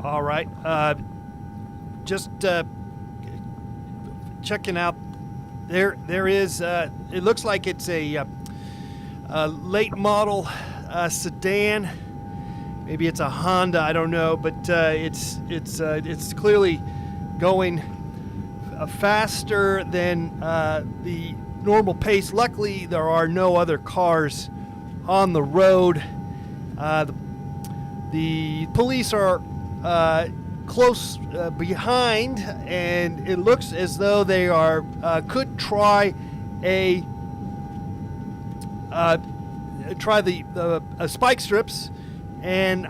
All right. Just checking out. There is. It looks like it's a late model sedan. Maybe it's a Honda. I don't know, but it's clearly going faster than the normal pace. Luckily, there are no other cars on the road. The police are close behind, and it looks as though they are could try the spike strips, and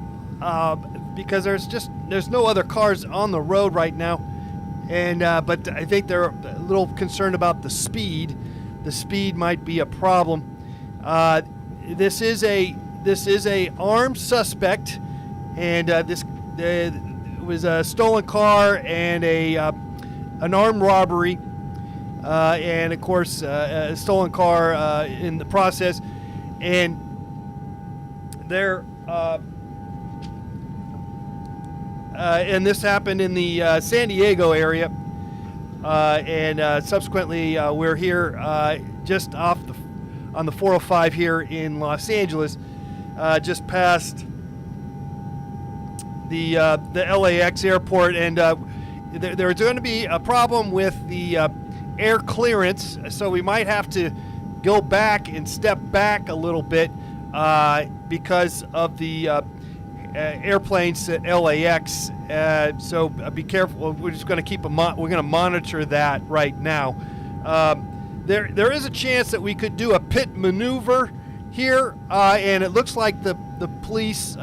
because there's no other cars on the road right now, and but I think they're a little concerned about the speed. The speed might be a problem. This is a armed suspect, and this was a stolen car and an armed robbery, and of course a stolen car in the process, and they're and this happened in the San Diego area, and subsequently we're here just on the 405 here in Los Angeles, just past the LAX airport, and there's going to be a problem with the air clearance, so we might have to go back and step back a little bit because of the airplanes at LAX. So be careful. We're just going to keep we're going to monitor that right now. There is a chance that we could do a pit maneuver here, and it looks like the police.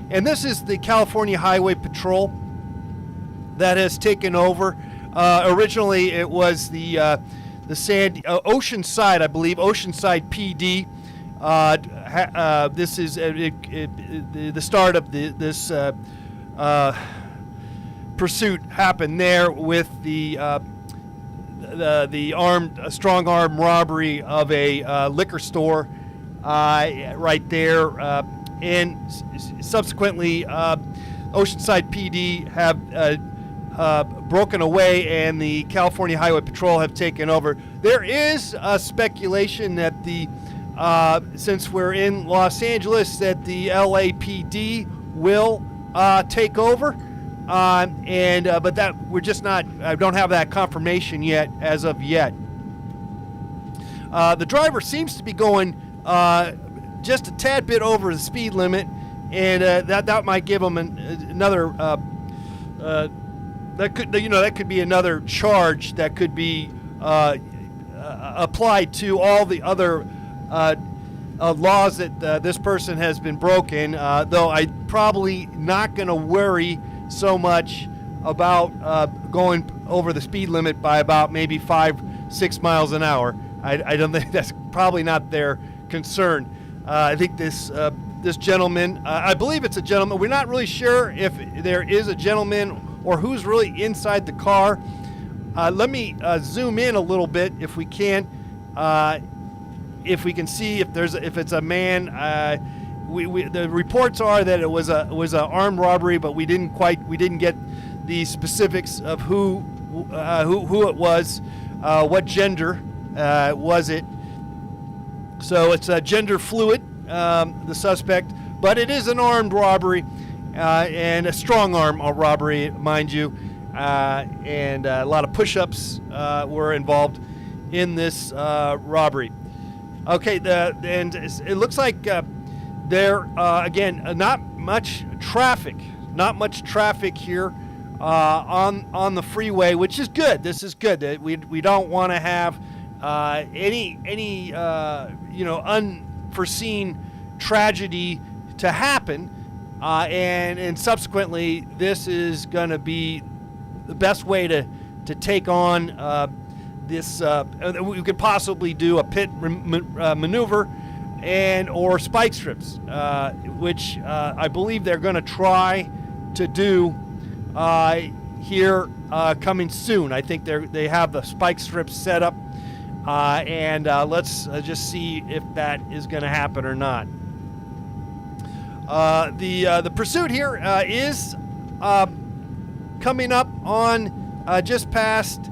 And this is the California Highway Patrol that has taken over. Originally, it was the Oceanside, I believe, Oceanside PD. This is the start of this pursuit happened there with the strong arm robbery of a liquor store right there. And subsequently, Oceanside PD have broken away, and the California Highway Patrol have taken over. There is speculation that since we're in Los Angeles, that the LAPD will take over, but that we're just not. I don't have that confirmation yet, as of yet. The driver seems to be going just a tad bit over the speed limit, and that might give them another. That could be another charge that could be applied to all the other laws that this person has been broken. Though I'm probably not going to worry so much about going over the speed limit by about maybe 5-6 miles an hour. I don't think that's probably not their concern. I think this gentleman, I believe it's a gentleman. We're not really sure if there is a gentleman or who's really inside the car. Let me zoom in a little bit if we can. If we can see if it's a man. The reports are that it was an armed robbery, but we didn't get the specifics of who it was, what gender was it. So it's gender fluid, the suspect, but it is an armed robbery, and a strong arm robbery, mind you, and a lot of push-ups were involved in this robbery. Okay, and it looks like there again not much traffic here on the freeway, which is good. This is good. We don't want to have any unforeseen tragedy to happen, and subsequently this is going to be the best way to take on this. We could possibly do a pit maneuver and or spike strips, which I believe they're going to try to do here coming soon. I think they have the spike strips set up, and let's just see if that is going to happen or not. The pursuit here is coming up on just past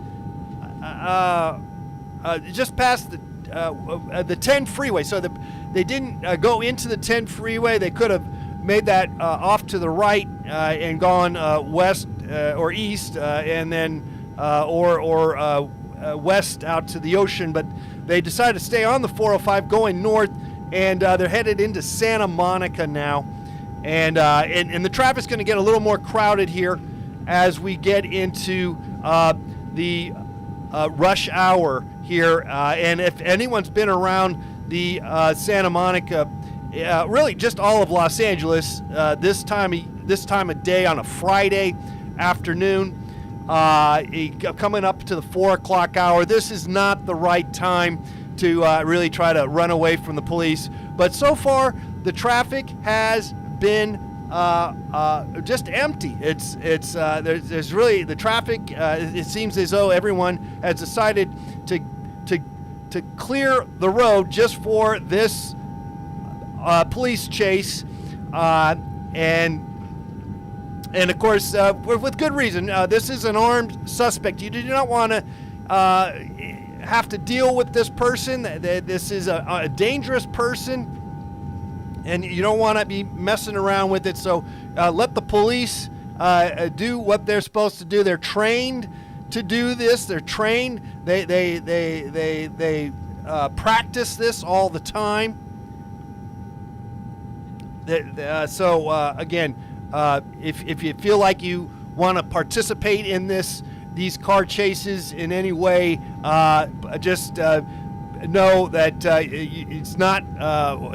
the 10 freeway. So they didn't go into the 10 freeway. They could have made that off to the right and gone west or east, and then or west out to the ocean. But they decided to stay on the 405 going north, and they're headed into Santa Monica now. And the traffic's going to get a little more crowded here as we get into the rush hour here. And if anyone's been around the Santa Monica, really just all of Los Angeles, this time of day on a Friday afternoon, coming up to the 4 o'clock hour, this is not the right time to really try to run away from the police. But so far, the traffic has been just empty. There's really the traffic. It seems as though everyone has decided to clear the road just for this police chase, and of course with good reason. This is an armed suspect. You do not want to have to deal with this person. This is a dangerous person, and you don't want to be messing around with it. So let the police do what they're supposed to do. They're trained to do this. They're trained. They practice this all the time. So again, if you feel like you want to participate in these car chases in any way, just know that it's not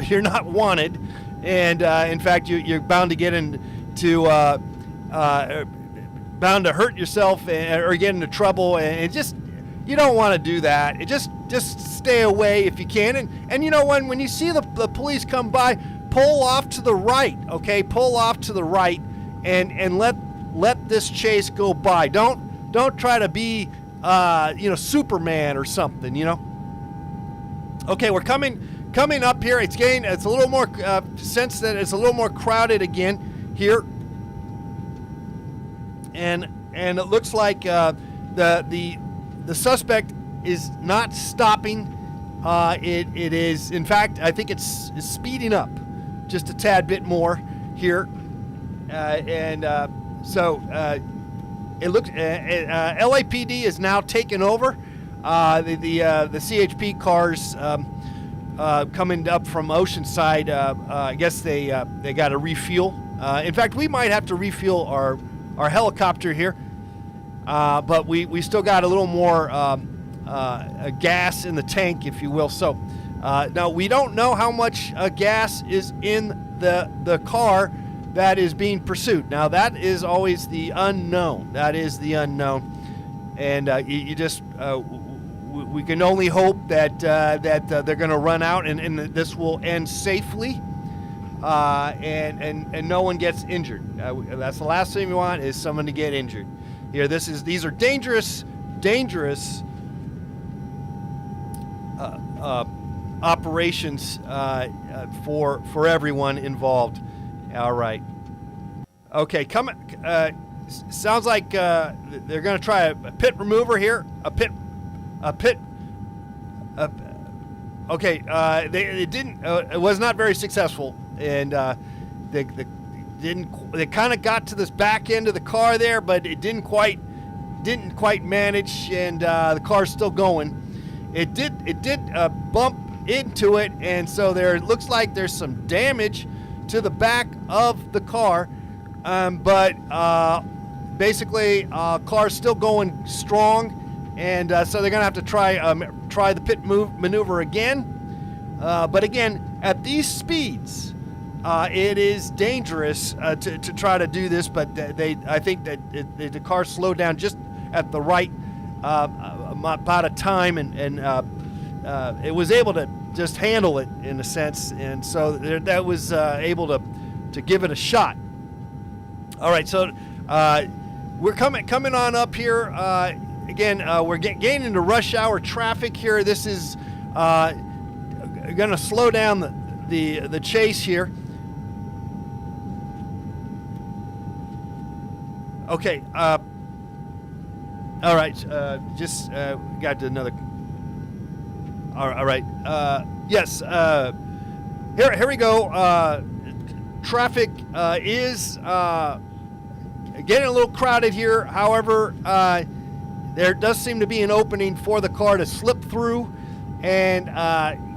you're not wanted, and in fact you're bound to get into bound to hurt yourself or get into trouble, and just you don't want to do that. Just stay away if you can, and you know when you see the police come by, pull off to the right, okay? Pull off to the right and let this chase go by. Don't try to be Superman or something, Okay, we're coming up here. It's a little more sense that it's a little more crowded again here, and it looks like the suspect is not stopping. It is, in fact, I think it's speeding up just a tad bit more here, so it looks LAPD is now taken over. The CHP cars coming up from Oceanside. I guess they got to refuel. In fact, we might have to refuel our helicopter here, but we still got a little more gas in the tank, if you will. So now we don't know how much gas is in the car that is being pursued. Now that is always the unknown. That is the unknown, and you just we can only hope that they're going to run out and this will end safely, and no one gets injured. That's the last thing we want, is someone to get injured. Here, these are dangerous operations for everyone involved. All right. Okay, sounds like they're going to try a pit remover here. Okay, it was not very successful, and they kind of got to this back end of the car there, but it didn't quite manage, and the car's still going. It did bump into it, and so it looks like there's some damage to the back of the car, but basically car's still going strong, and so they're gonna have to try the pit maneuver again. But again, at these speeds, it is dangerous to try to do this. But I think that the car slowed down just at the right about a time, and it was able to just handle it in a sense, and so that was able to give it a shot. All right, so we're coming on up here. Again, we're getting into rush hour traffic here. This is going to slow down the chase here. Okay. All right. Just got to another. All right. Yes. Here we go. Traffic is getting a little crowded here. However, there does seem to be an opening for the car to slip through and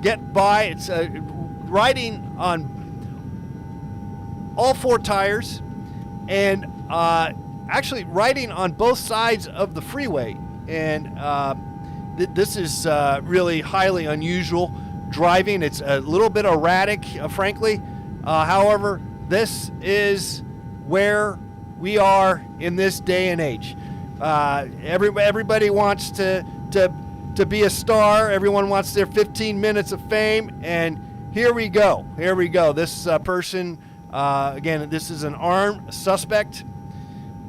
get by. It's riding on all four tires and actually riding on both sides of the freeway. And this is really highly unusual driving. It's a little bit erratic, frankly. However, this is where we are in this day and age. Everybody wants to be a star. Everyone wants their 15 minutes of fame, and here we go. Here we go. This person, again, this is an armed suspect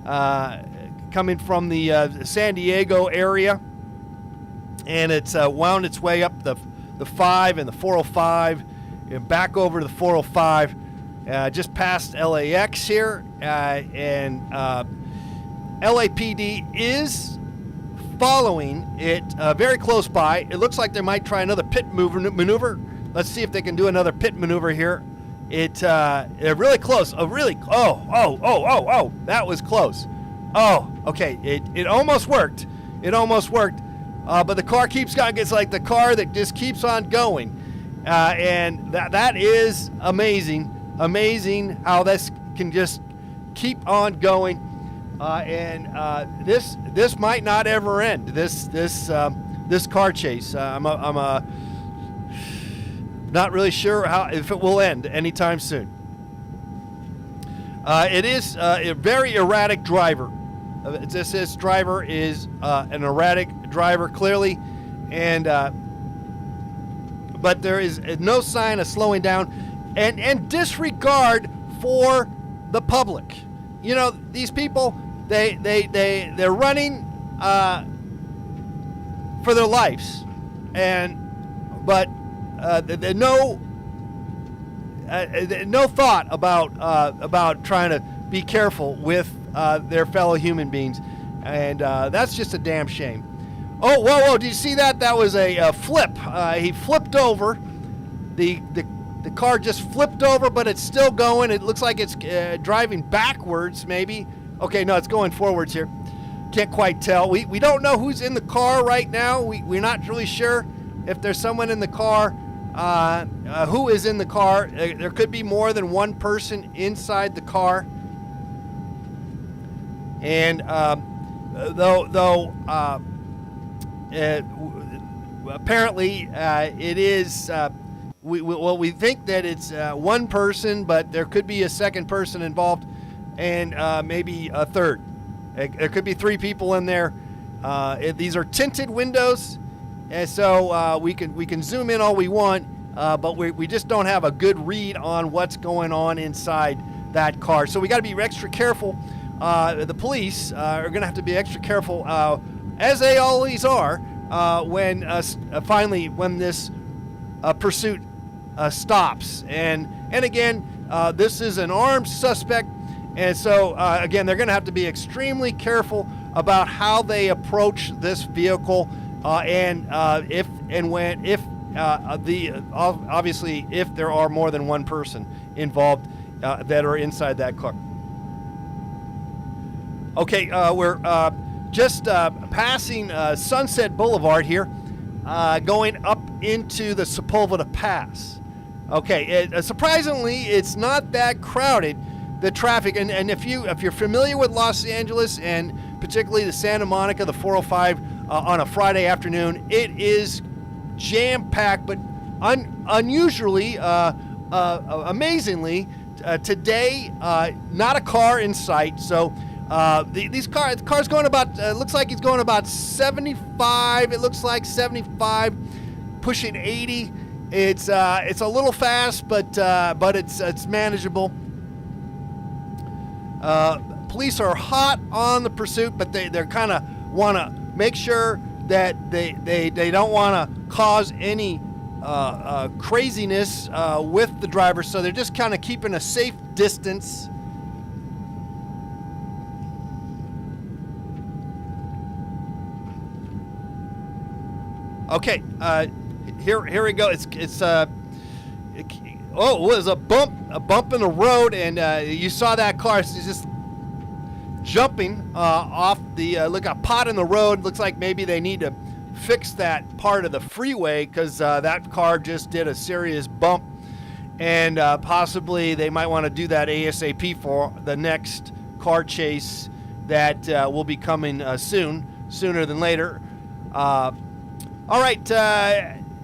coming from the San Diego area, and it's wound its way up the 5 and the 405, and back over to the 405, just past LAX here, and LAPD is following it very close by. It looks like they might try another pit maneuver. Let's see if they can do another pit maneuver here. They're really close. Oh, that was close. Oh, okay, it almost worked. It almost worked, but the car keeps going. It's like the car that just keeps on going, and that is amazing. Amazing how this can just keep on going, and this might not ever end. This car chase. I'm not really sure if it will end anytime soon. It is a very erratic driver. This driver is an erratic driver, clearly, and but there is no sign of slowing down, and disregard for the public. You know, these people, they're running for their lives, but no thought about trying to be careful with their fellow human beings, and that's just a damn shame. Oh, whoa! Did you see that? That was a flip. He flipped over. The car just flipped over, but it's still going. It looks like it's driving backwards, maybe. Okay, no, it's going forwards here. Can't quite tell. We don't know who's in the car right now. We're not really sure if there's someone in the car. Who is in the car? There could be more than one person inside the car. And apparently it is. We think that it's one person, but there could be a second person involved, and maybe a third. There could be three people in there. These are tinted windows, and so we can zoom in all we want, but we just don't have a good read on what's going on inside that car. So we got to be extra careful. The police are going to have to be extra careful, as they always are, when finally when this pursuit stops. And again, this is an armed suspect, and so again, they're going to have to be extremely careful about how they approach this vehicle, and if obviously if there are more than one person involved that are inside that car. Okay, we're just passing Sunset Boulevard here, going up into the Sepulveda Pass. Okay, surprisingly, it's not that crowded, the traffic, and if you're familiar with Los Angeles, and particularly the Santa Monica, the 405 on a Friday afternoon, it is jam-packed, but unusually, amazingly, today, not a car in sight, so the car's going about, looks like he's going about 75, it looks like 75, pushing 80. It's a little fast, but it's manageable. Police are hot on the pursuit, but they're kind of want to make sure that they don't want to cause any craziness with the driver, so they're just kind of keeping a safe distance. Okay, here we go. It was a bump in the road, and you saw that car. It's just jumping off the look a pot in the road. Looks like maybe they need to fix that part of the freeway because that car just did a serious bump, and possibly they might want to do that ASAP for the next car chase that will be coming sooner than later. All right.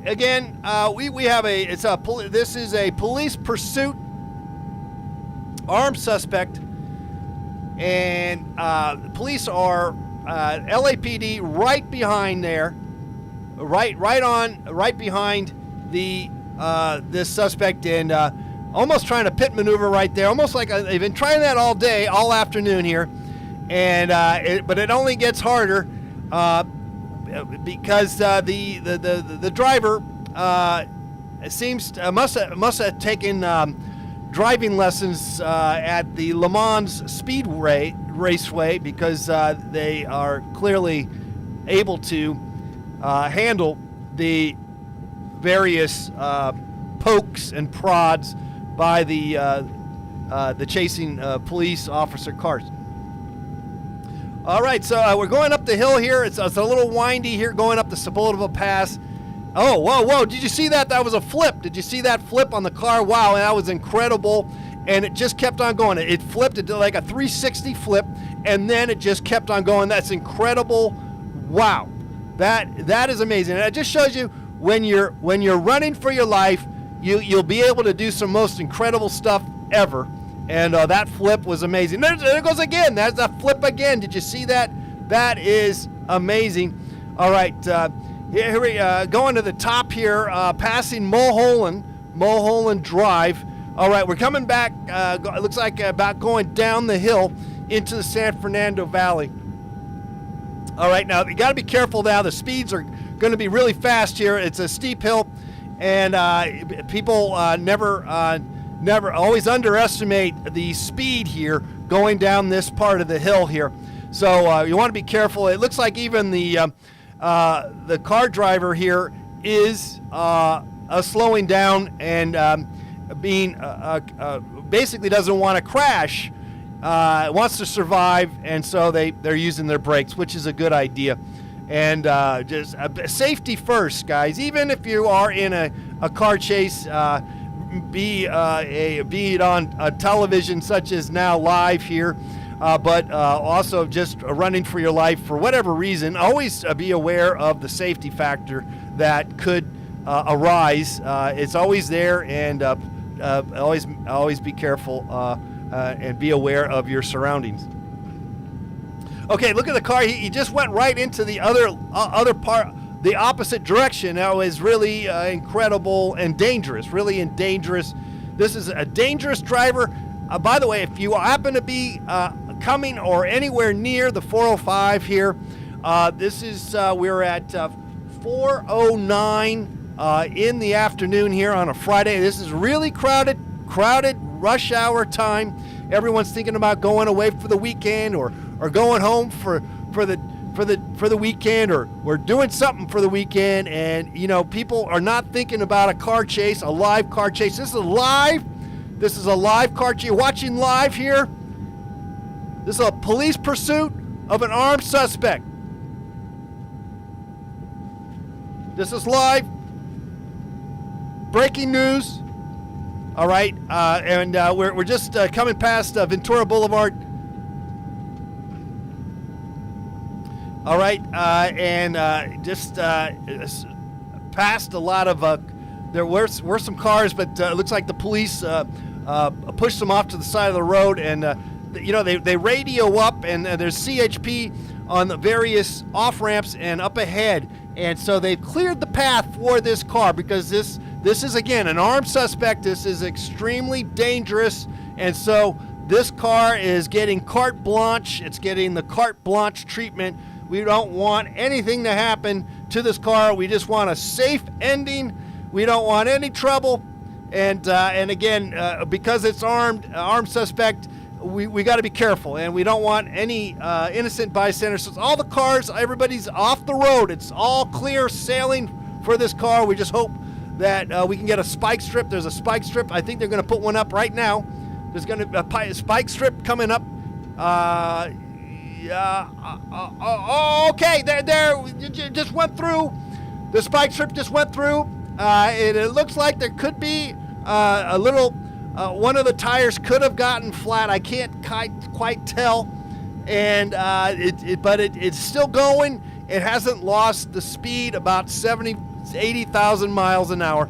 Again, we have this is a police pursuit, armed suspect, and the police are LAPD right behind there, right behind the this suspect, and almost trying to pit maneuver right there, almost like they've been trying that all day, all afternoon here, and but it only gets harder. Because the driver must have taken driving lessons at the Le Mans Speedway Raceway, because they are clearly able to handle the various pokes and prods by the chasing police officer cars. All right, so we're going up the hill here. It's a little windy here going up the Sepulveda Pass. Oh, whoa. Did you see that? That was a flip. Did you see that flip on the car? Wow, that was incredible. And it just kept on going. It flipped. It did like a 360 flip, and then it just kept on going. That's incredible. Wow. That is amazing. And it just shows you when you're running for your life, you'll be able to do some most incredible stuff ever. And that flip was amazing. There it goes again. There's that flip again. Did you see that? That is amazing. All right, here we going to the top here, passing Mulholland Drive. All right, we're coming back. It looks like about going down the hill into the San Fernando Valley. All right, now you got to be careful now. The speeds are going to be really fast here. It's a steep hill, and people never always underestimate the speed here going down this part of the hill here. So you want to be careful. It looks like even the car driver here is slowing down and being basically doesn't want to crash, wants to survive, and so they're using their brakes, which is a good idea. And just safety first, guys. Even if you are in a car chase, be it on television such as now live here, but also just running for your life for whatever reason, always be aware of the safety factor that could arise. It's always there, and always be careful and be aware of your surroundings. Okay, look at the car. He just went right into the other part, the opposite direction. That was really incredible and dangerous, really dangerous. This is a dangerous driver. By the way, if you happen to be coming or anywhere near the 405 here, this is we're at 4:09 in the afternoon here on a Friday. This is really crowded rush hour time. Everyone's thinking about going away for the weekend or going home for the weekend, or we're doing something for the weekend, and people are not thinking about a car chase, a live car chase. This is a live car chase. You're watching live here. This is a police pursuit of an armed suspect. This is live. Breaking news. All right, and we're just coming past Ventura Boulevard. All right, and just past a lot of. There were some cars, but it looks like the police pushed them off to the side of the road, and they radio up, and there's CHP on the various off ramps and up ahead, and so they've cleared the path for this car because this is again an armed suspect. This is extremely dangerous, and so this car is getting carte blanche. It's getting the carte blanche treatment. We don't want anything to happen to this car. We just want a safe ending. We don't want any trouble. And again, because it's armed suspect, we got to be careful. And we don't want any innocent bystanders. So all the cars, everybody's off the road. It's all clear sailing for this car. We just hope that we can get a spike strip. There's a spike strip. I think they're going to put one up right now. There's going to be a spike strip coming up. Okay, there, just went through. The spike strip just went through. It looks like there could be a little, one of the tires could have gotten flat. I can't quite tell. And but it's still going. It hasn't lost the speed, about 80,000 miles an hour.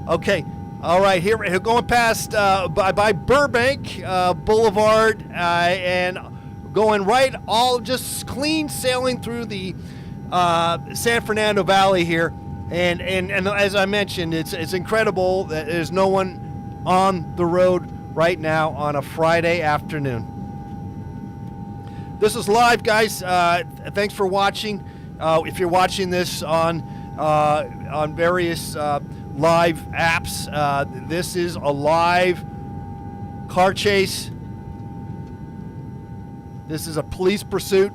Okay, all right, here going past by Burbank Boulevard and going right, all just clean sailing through the San Fernando Valley here. And as I mentioned, it's incredible that there's no one on the road right now on a Friday afternoon. This is live, guys. Thanks for watching. If you're watching this on various live apps, this is a live car chase. This is a police pursuit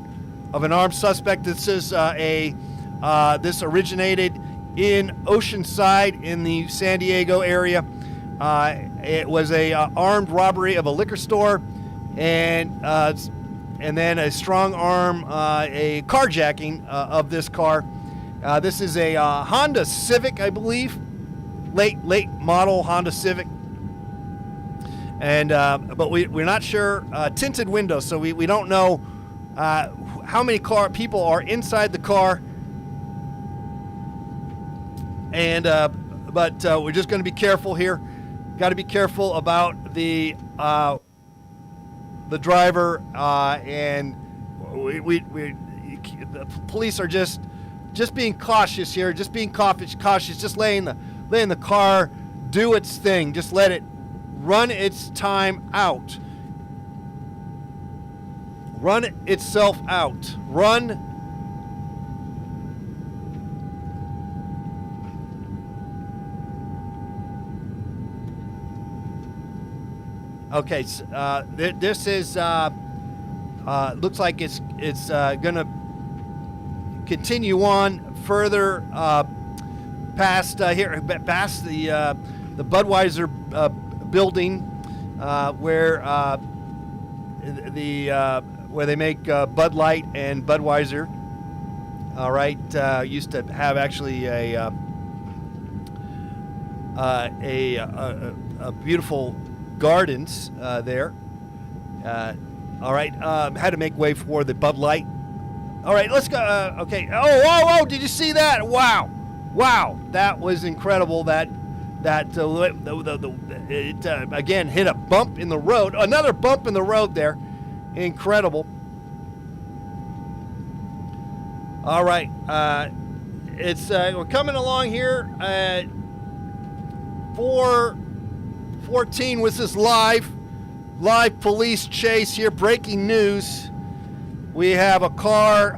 of an armed suspect. This is this originated in Oceanside in the San Diego area. It was a armed robbery of a liquor store, and then a strong arm, a carjacking of this car. This is a Honda Civic, I believe, late model Honda Civic. And but we're not sure. Tinted windows, so we don't know how many people are inside the car. And but we're just going to be careful here. Got to be careful about the driver, and the police are just being cautious here, just being cautious, just letting the car do its thing, just let it run its time out, run itself out, run. Okay, this is looks like it's gonna continue on further past here, past the Budweiser building, where where they make Bud Light and Budweiser. All right, used to have actually a beautiful gardens there. All right, had to make way for the Bud Light. All right, let's go. Okay. Oh! Did you see that? Wow! That was incredible. It again hit a bump in the road. Another bump in the road there. Incredible. All right. We're coming along here at 4:14 with this live police chase here. Breaking news. We have a car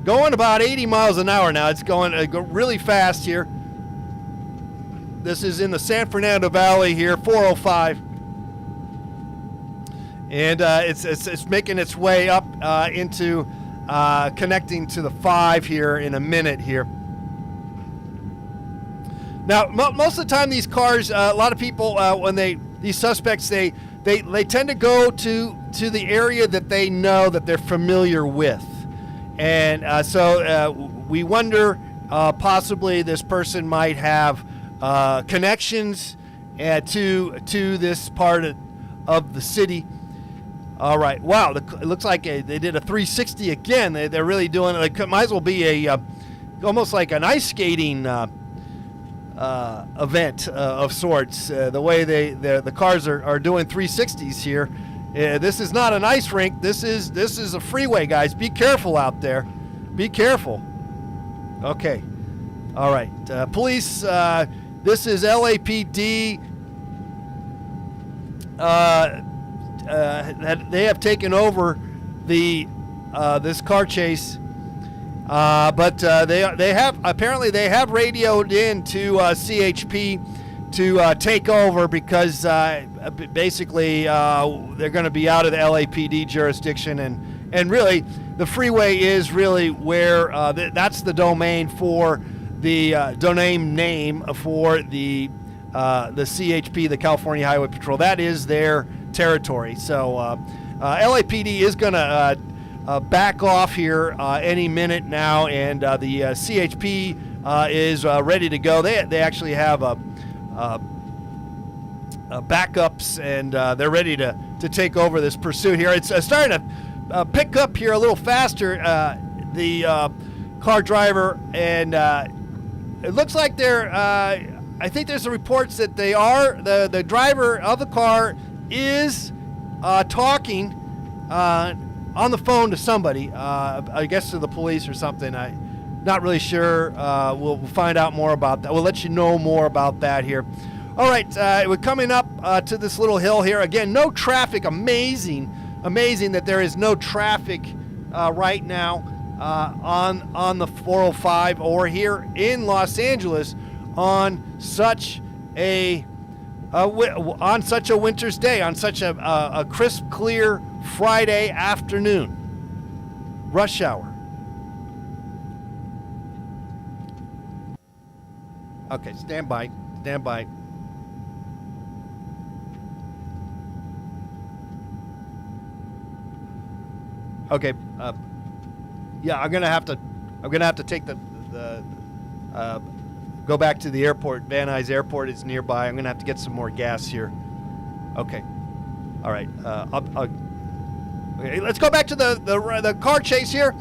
going about 80 miles an hour now. It's going really fast here. This is in the San Fernando Valley here, 405. And it's making its way up into connecting to the 5 here in a minute here. Now, most of the time, these cars, a lot of people, these suspects, they tend to go to the area that they know, that they're familiar with. And so we wonder, possibly this person might have connections to this part of the city. All right. Wow. It looks like they did a 360 again. They're really doing it. It might as well be almost like an ice skating event of sorts. The way the cars are doing 360s here. This is not an ice rink. This is a freeway, guys. Be careful out there. Be careful. Okay. All right. Police. This is LAPD. They have taken over this car chase. But they have radioed in to CHP to take over, because basically they're going to be out of the LAPD jurisdiction And really, the freeway is really where that's the domain for the domain name for the CHP, the California Highway Patrol. That is their territory. So LAPD is going to back off here any minute now, and the CHP is ready to go. They actually have backups, and they're ready to take over this pursuit here. It's starting to pick up here a little faster, the car driver, and it looks like they're I think there's reports that they are the driver of the car is talking on the phone to somebody, I guess to the police or something. I'm not really sure. We'll find out more about that. We'll let you know more about that here. All right, we're coming up to this little hill here. Again, no traffic. Amazing that there is no traffic right now on the 405 or here in Los Angeles on such a winter's day, on such a crisp, clear Friday afternoon, rush hour. Okay, stand by. Okay, yeah, I'm gonna have to take the go back to the airport. Van Nuys Airport is nearby. I'm gonna have to get some more gas here. Okay, all right. Okay, let's go back to the car chase here.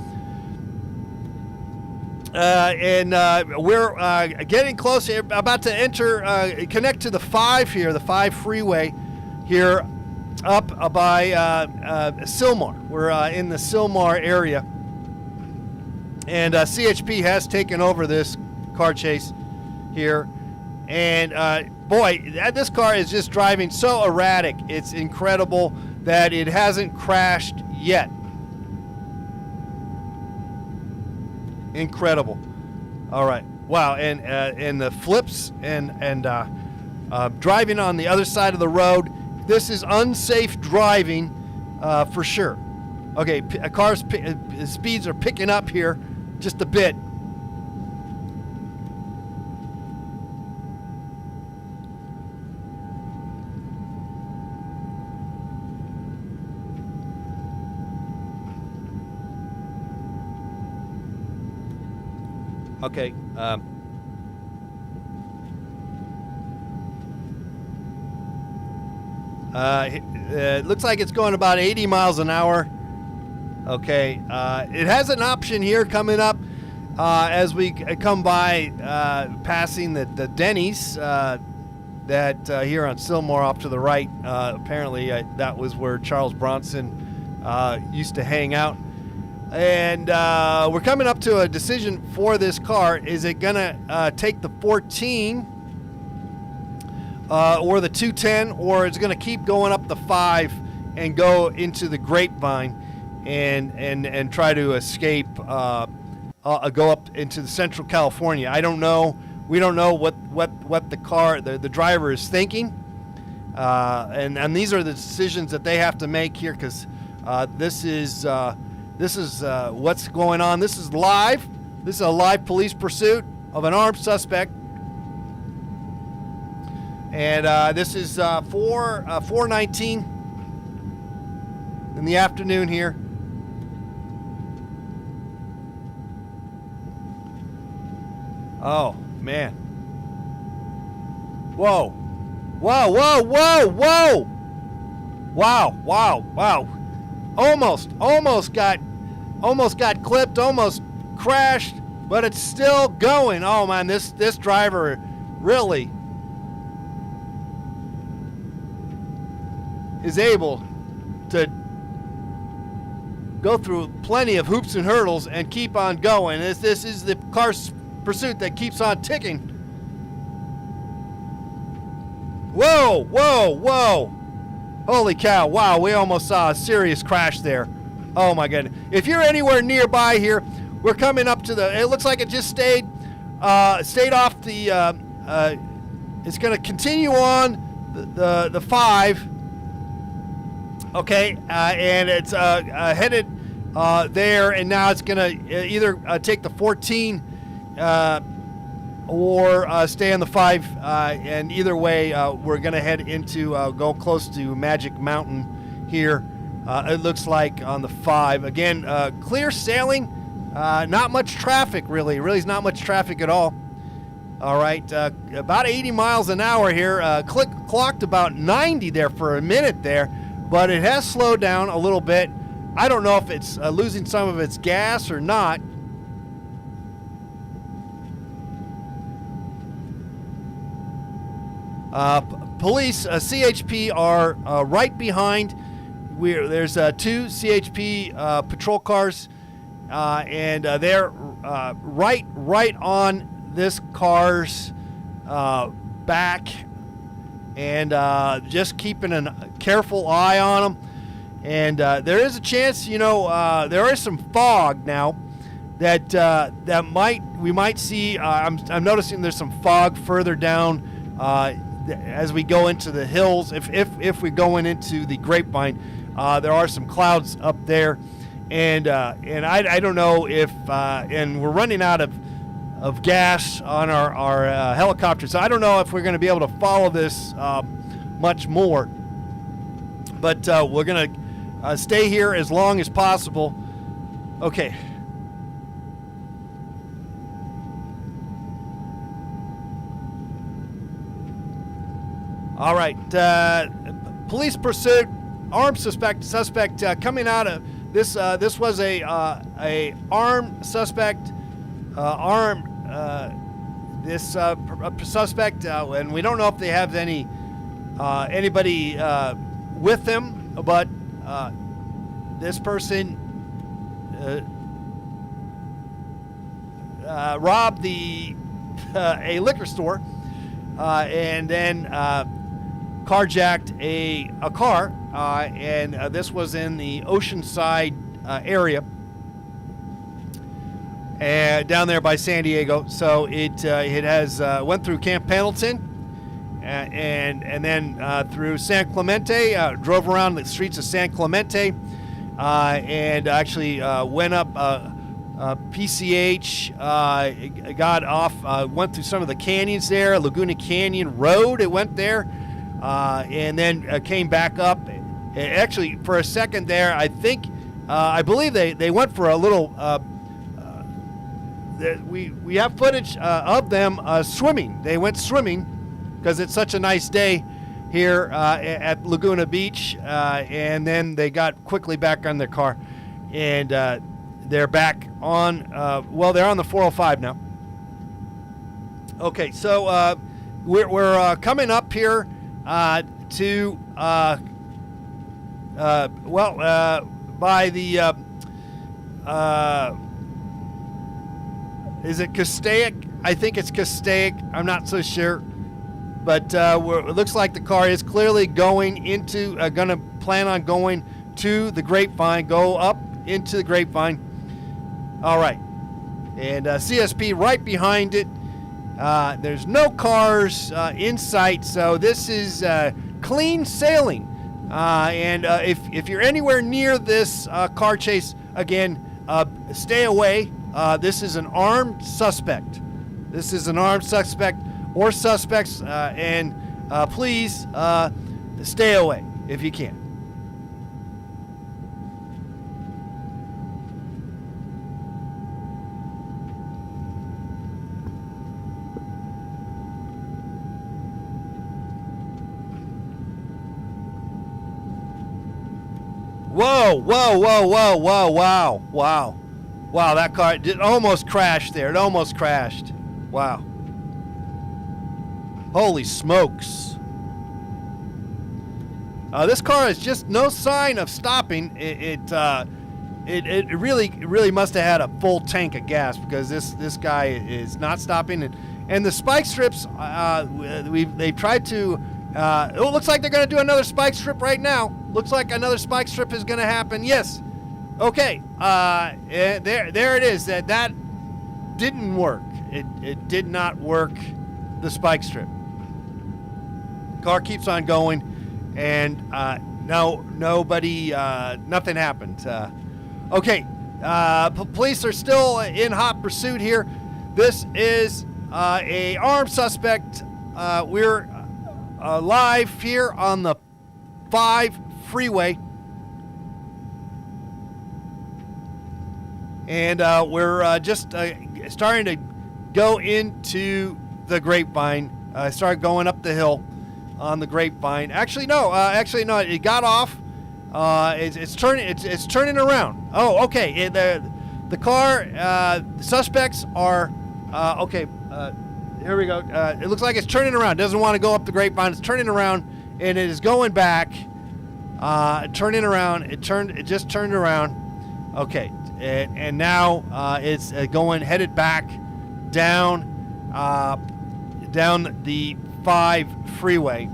And we're getting close here, about to connect to the 5 here, the 5 freeway here up by Sylmar. We're in the Sylmar area. And CHP has taken over this car chase here. And boy, this car is just driving so erratic. It's incredible that it hasn't crashed yet. Incredible. All right. Wow. And the flips and driving on the other side of the road. This is unsafe driving for sure. Okay. Cars speeds are picking up here just a bit. Okay. It looks like it's going about 80 miles an hour. Okay. It has an option here coming up as we come by passing the Denny's that here on Sylmar off to the right. Apparently that was where Charles Bronson used to hang out. And we're coming up to a decision for this car. Is it going to take the 14 or the 210, or is it going to keep going up the 5 and go into the Grapevine and try to escape, go up into the Central California? I don't know. We don't know what the car, the driver is thinking. And these are the decisions that they have to make here, because this is what's going on. This is live. This is a live police pursuit of an armed suspect. And this is 4:19 in the afternoon here. Oh, man. Whoa. Whoa, whoa, whoa, whoa. Wow, wow, wow. Almost got clipped, almost crashed, but it's still going. Oh man, this driver really is able to go through plenty of hoops and hurdles and keep on going. This is the car pursuit that keeps on ticking. Whoa, whoa, whoa. Holy cow, wow, we almost saw a serious crash there. Oh my goodness. If you're anywhere nearby here, we're coming up to it looks like it just stayed off the, it's going to continue on the 5. Okay, and it's headed there, and now it's going to either take the 14 or stay on the 5. And either way, we're going to head into go close to Magic Mountain here. It looks like on the 5. Again, clear sailing. Not much traffic, really. Really is not much traffic at all. All right, about 80 miles an hour here. Clocked about 90 there for a minute there, but it has slowed down a little bit. I don't know if it's losing some of its gas or not. Police, CHP are right behind. There's 2 CHP patrol cars, and they're right on this car's back, and just keeping a careful eye on them. And there is a chance, there is some fog now that we might see. I'm noticing there's some fog further down as we go into the hills. If we're going into the Grapevine, there are some clouds up there, and I don't know if and we're running out of gas on our helicopter, so I don't know if we're going to be able to follow this much more. But we're going to stay here as long as possible. Okay. All right. Police pursuit, armed suspect coming out of this. This was a armed suspect. This suspect, and we don't know if they have anybody with them, but this person robbed a liquor store, and then carjacked a car, and this was in the Oceanside area, down there by San Diego. So it has went through Camp Pendleton, and then through San Clemente, drove around the streets of San Clemente, and actually went up PCH, got off, went through some of the canyons there, Laguna Canyon Road. It went there, and then came back up. Actually, for a second there, I believe they went for a little. We have footage of them swimming. They went swimming because it's such a nice day here at Laguna Beach, and then they got quickly back on their car, and they're back on. They're on the 405 now. Okay, so we're coming up here to by the. Is it Castaic? I think it's Castaic. I'm not so sure. But it looks like the car is clearly going to plan on going to the Grapevine, go up into the Grapevine. All right. And CSP right behind it. There's no cars in sight, so this is clean sailing. And if you're anywhere near this car chase, again, stay away. This is an armed suspect. This is an armed suspect or suspects, and please stay away if you can. Whoa, whoa, whoa, whoa, whoa, wow, wow. Wow, that car almost crashed there. It almost crashed. Wow. Holy smokes. This car has just no sign of stopping. It really must have had a full tank of gas, because this guy is not stopping. And the spike strips, they've tried to. It looks like they're going to do another spike strip right now. Looks like another spike strip is going to happen. Yes. Okay, there it is. That didn't work. It did not work, the spike strip. Car keeps on going, and nobody, nothing happened. Okay, police are still in hot pursuit here. This is a armed suspect. We're live here on the 5 freeway. And we're just starting to go into the Grapevine. Start going up the hill on the Grapevine. Actually, no. It got off. It's turning around. Oh, okay. The car. The suspects are okay. Here we go. It looks like it's turning around. Doesn't want to go up the Grapevine. It's turning around, and it is going back. Turning around. It just turned around. Okay. And now it's headed back down the 5 freeway.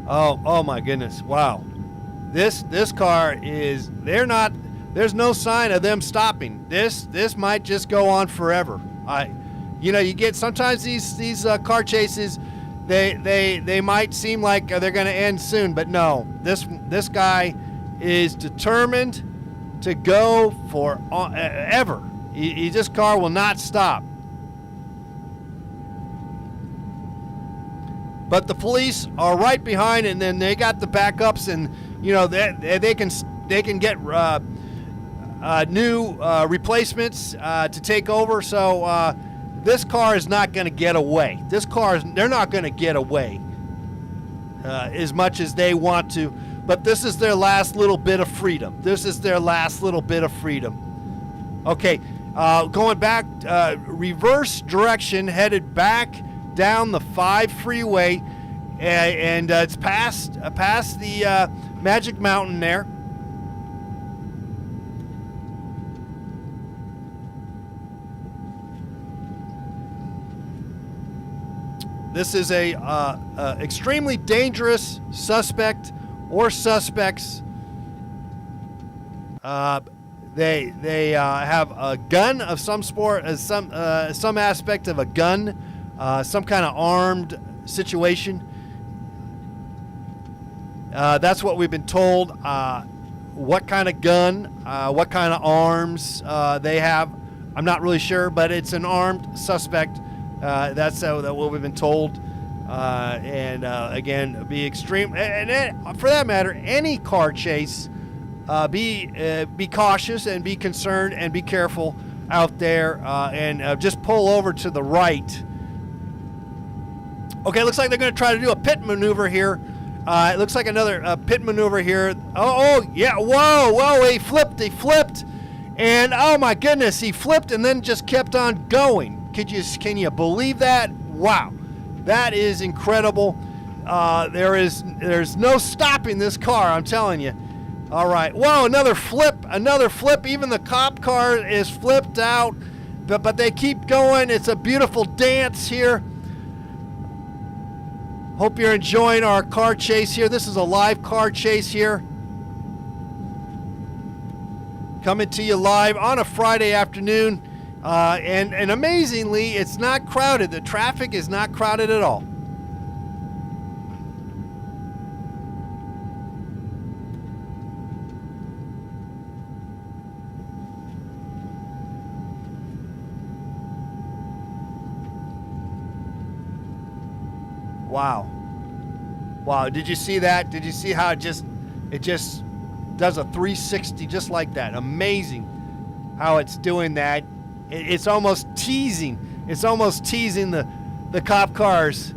Oh my goodness! Wow, this car is. There's no sign of them stopping. This might just go on forever. You get sometimes these car chases. They might seem like they're going to end soon, but no. This guy is determined to go for ever. This car will not stop. But the police are right behind, and then they got the backups, and they can get new replacements to take over. So. This car is not going to get away. They're not going to get away as much as they want to, but this is their last little bit of freedom. Okay, going back, reverse direction, headed back down the 5 freeway, and it's past the Magic Mountain there. This is a extremely dangerous suspect or suspects. They have a gun of some sort, some aspect of a gun, some kind of armed situation. That's what we've been told. What kind of gun, what kind of arms they have, I'm not really sure, but it's an armed suspect. That's what we've been told. Again, be extreme. And for that matter, any car chase, be cautious and be concerned and be careful out there, and just pull over to the right. Okay, looks like they're going to try to do a pit maneuver here. It looks like another pit maneuver here. Oh, yeah. Whoa, he flipped. And oh my goodness, he flipped and then just kept on going. Can you believe that? Wow, that is incredible. There's no stopping this car, I'm telling you. All right, whoa, another flip. Even the cop car is flipped out, but they keep going. It's a beautiful dance here. Hope you're enjoying our car chase here. This is a live car chase here. Coming to you live on a Friday afternoon. And amazingly, it's not crowded. The traffic is not crowded at all. Wow. Did you see that? Did you see how it just does a 360 just like that? Amazing how it's doing that. It's almost teasing. The cop cars.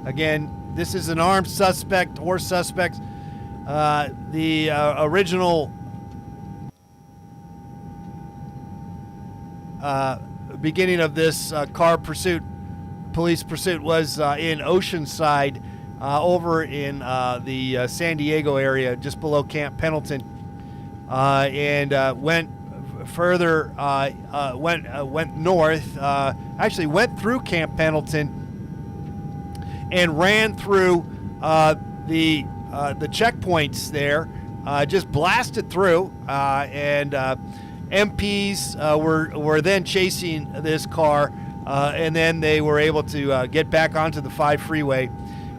Again, this is an armed suspect or suspects. The original beginning of this police pursuit was in Oceanside, over in the San Diego area, just below Camp Pendleton, and went further, went north, actually went through Camp Pendleton and ran through the checkpoints there, just blasted through, and MPs were then chasing this car, and then they were able to get back onto the 5 freeway.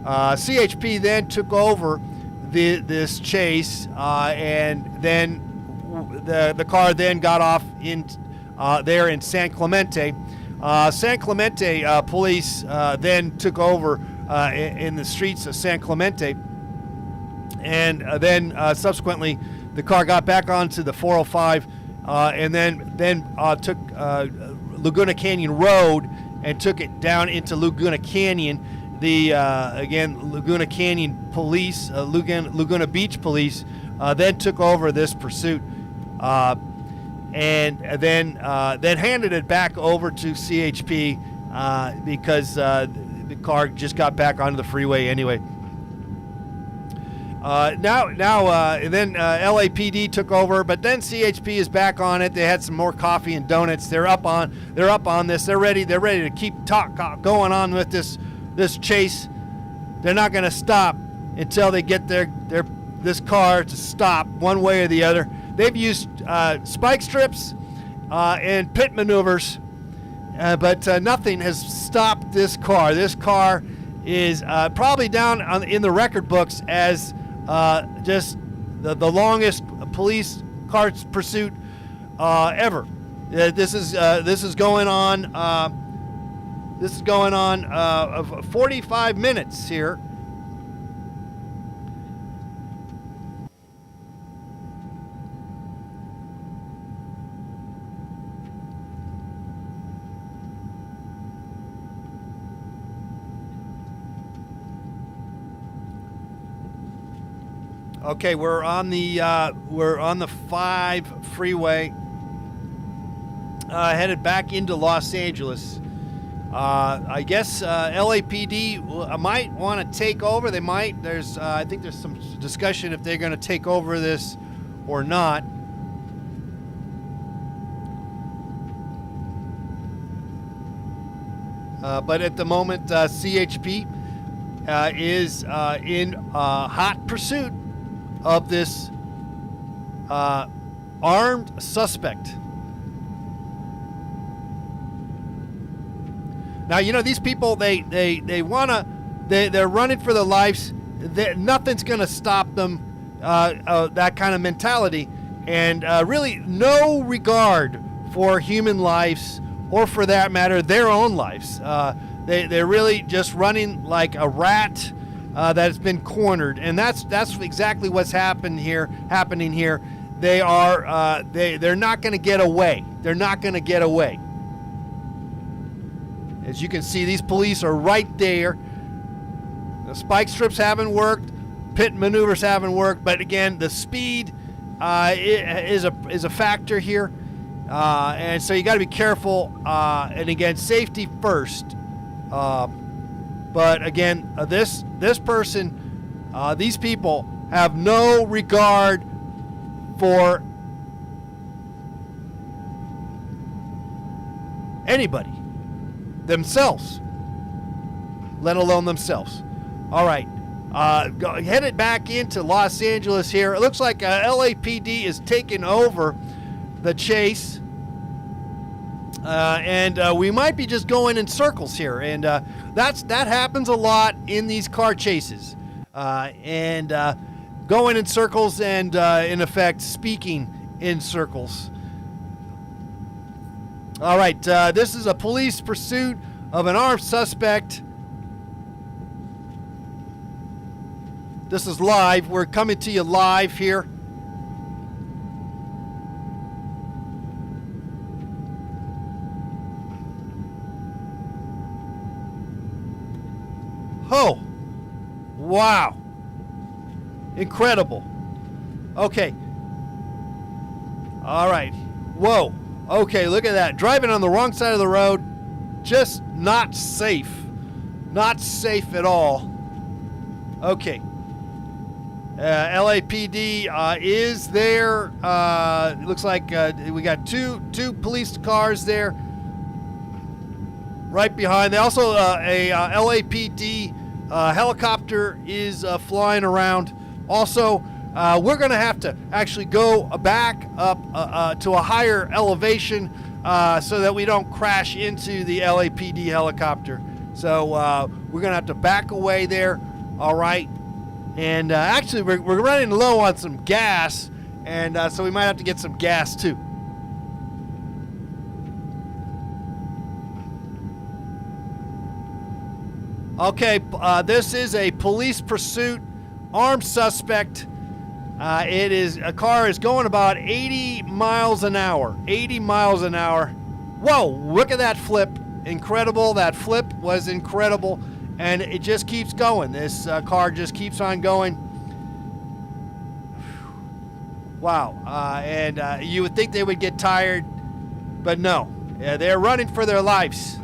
CHP then took over this chase, and then the car then got off in there in San Clemente. San Clemente police then took over in the streets of San Clemente, and then subsequently the car got back onto the 405, and then took Laguna Canyon Road and took it down into Laguna Canyon. The again, Laguna Canyon police, Laguna Beach police, then took over this pursuit, and then handed it back over to CHP because the car just got back onto the freeway anyway. Now, then LAPD took over, but then CHP is back on it. They had some more coffee and donuts. They're up on this. They're ready to keep going on with this chase. They're not going to stop until they get this car to stop one way or the other. They've used spike strips and pit maneuvers, but nothing has stopped this car. This car is probably down in the record books as just the longest police car pursuit ever. This is going on. This is going on 45 minutes here. Okay, we're on the 5 freeway, headed back into Los Angeles. I guess LAPD might want to take over. They might. I think there's some discussion if they're going to take over this or not. But at the moment, CHP is in hot pursuit of this armed suspect. Now, you know, these people, they're running for their lives. Nothing's going to stop them, that kind of mentality, and really no regard for human lives, or for that matter, their own lives. They're really just running like a rat that's been cornered, and that's exactly what's happening here. They are they're not going to get away. They're not going to get away. As you can see, these police are right there. The spike strips haven't worked, pit maneuvers haven't worked, but again, the speed is a factor here, and so you got to be careful. And again, safety first. But again, this person, these people have no regard for anybody, themselves, let alone themselves. All right, headed back into Los Angeles here. It looks like LAPD is taking over the chase. And we might be just going in circles here, and that happens a lot in these car chases, and going in circles and in effect speaking in circles. All right, this is a police pursuit of an armed suspect. This is live. We're coming to you live here. Oh, wow. Incredible. Okay. All right. Whoa. Okay, look at that. Driving on the wrong side of the road. Just not safe. Not safe at all. Okay. LAPD is there. It looks like we got two police cars there right behind. They also a LAPD Helicopter is flying around. Also, we're going to have to actually go back up to a higher elevation so that we don't crash into the LAPD helicopter. So we're going to have to back away there. All right. And actually, we're running low on some gas, and so we might have to get some gas too. Okay, this is a police pursuit, armed suspect. A car is going about 80 miles an hour. 80 miles an hour. Whoa, look at that flip. Incredible. That flip was incredible. And it just keeps going. This car just keeps on going. Wow. And you would think they would get tired, but no. Yeah, they're running for their lives.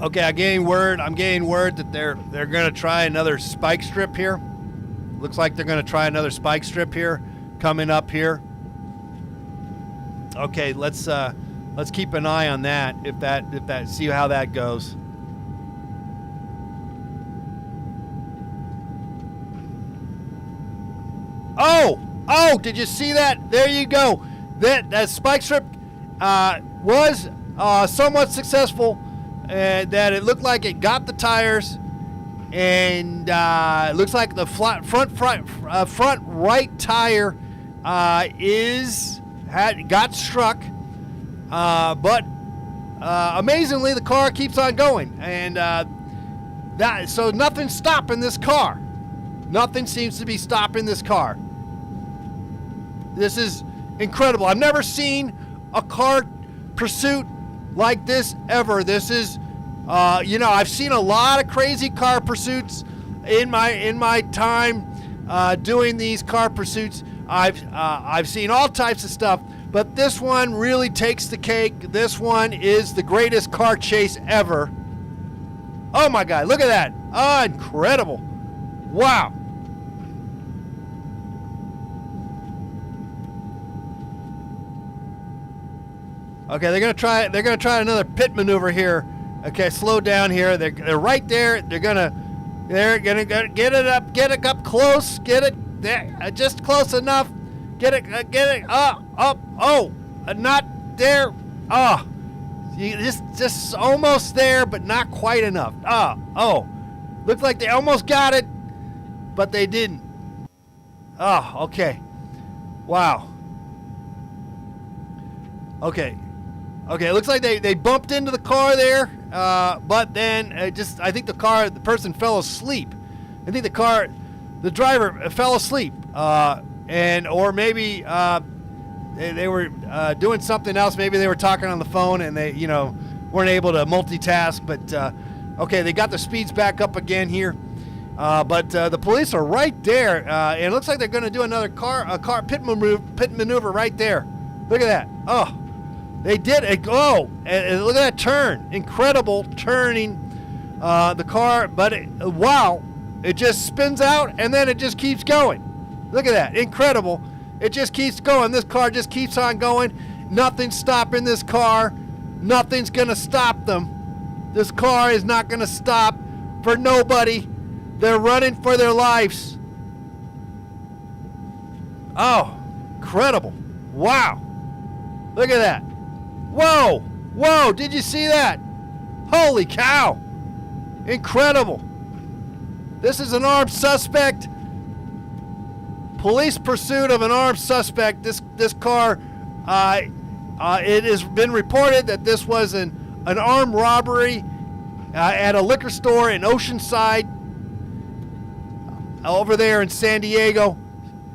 Okay, I'm getting word that they're gonna try another spike strip here. Looks like they're gonna try another spike strip here, coming up here. Okay, let's keep an eye on that. If that see how that goes. Oh! Did you see that? There you go. That spike strip was somewhat successful. That it looked like it got the tires, and it looks like the front right tire got struck, but amazingly the car keeps on going, and so nothing's stopping this car. Nothing seems to be stopping this car. This is incredible. I've never seen a car pursuit like this ever. This is, I've seen a lot of crazy car pursuits in my time doing these car pursuits. I've seen all types of stuff, but this one really takes the cake. This one is the greatest car chase ever. Oh my God, look at that! Oh, incredible! Wow. Okay, they're gonna try another pit maneuver here. Okay, slow down here. They're right there. They're gonna get it up close. Get it there, just close enough. Get it up. Oh, not there. Oh, just almost there, but not quite enough. Oh, looked like they almost got it, but they didn't. Oh, okay. Wow. Okay, it looks like they bumped into the car there, but then I think the person fell asleep. I think the driver fell asleep, or maybe they were doing something else. Maybe they were talking on the phone and they, weren't able to multitask. But okay, they got the speeds back up again here. But the police are right there, and it looks like they're going to do another car pit maneuver right there. Look at that! Oh. They did it. Oh, and look at that turn. Incredible turning the car. But wow, it just spins out and then it just keeps going. Look at that. Incredible. It just keeps going. This car just keeps on going. Nothing's stopping this car. Nothing's going to stop them. This car is not going to stop for nobody. They're running for their lives. Oh, incredible. Wow. Look at that. Whoa, did you see that? Holy cow. Incredible. This is an armed suspect. Police pursuit of an armed suspect. This car, it has been reported that this was an armed robbery at a liquor store in Oceanside over there in San Diego,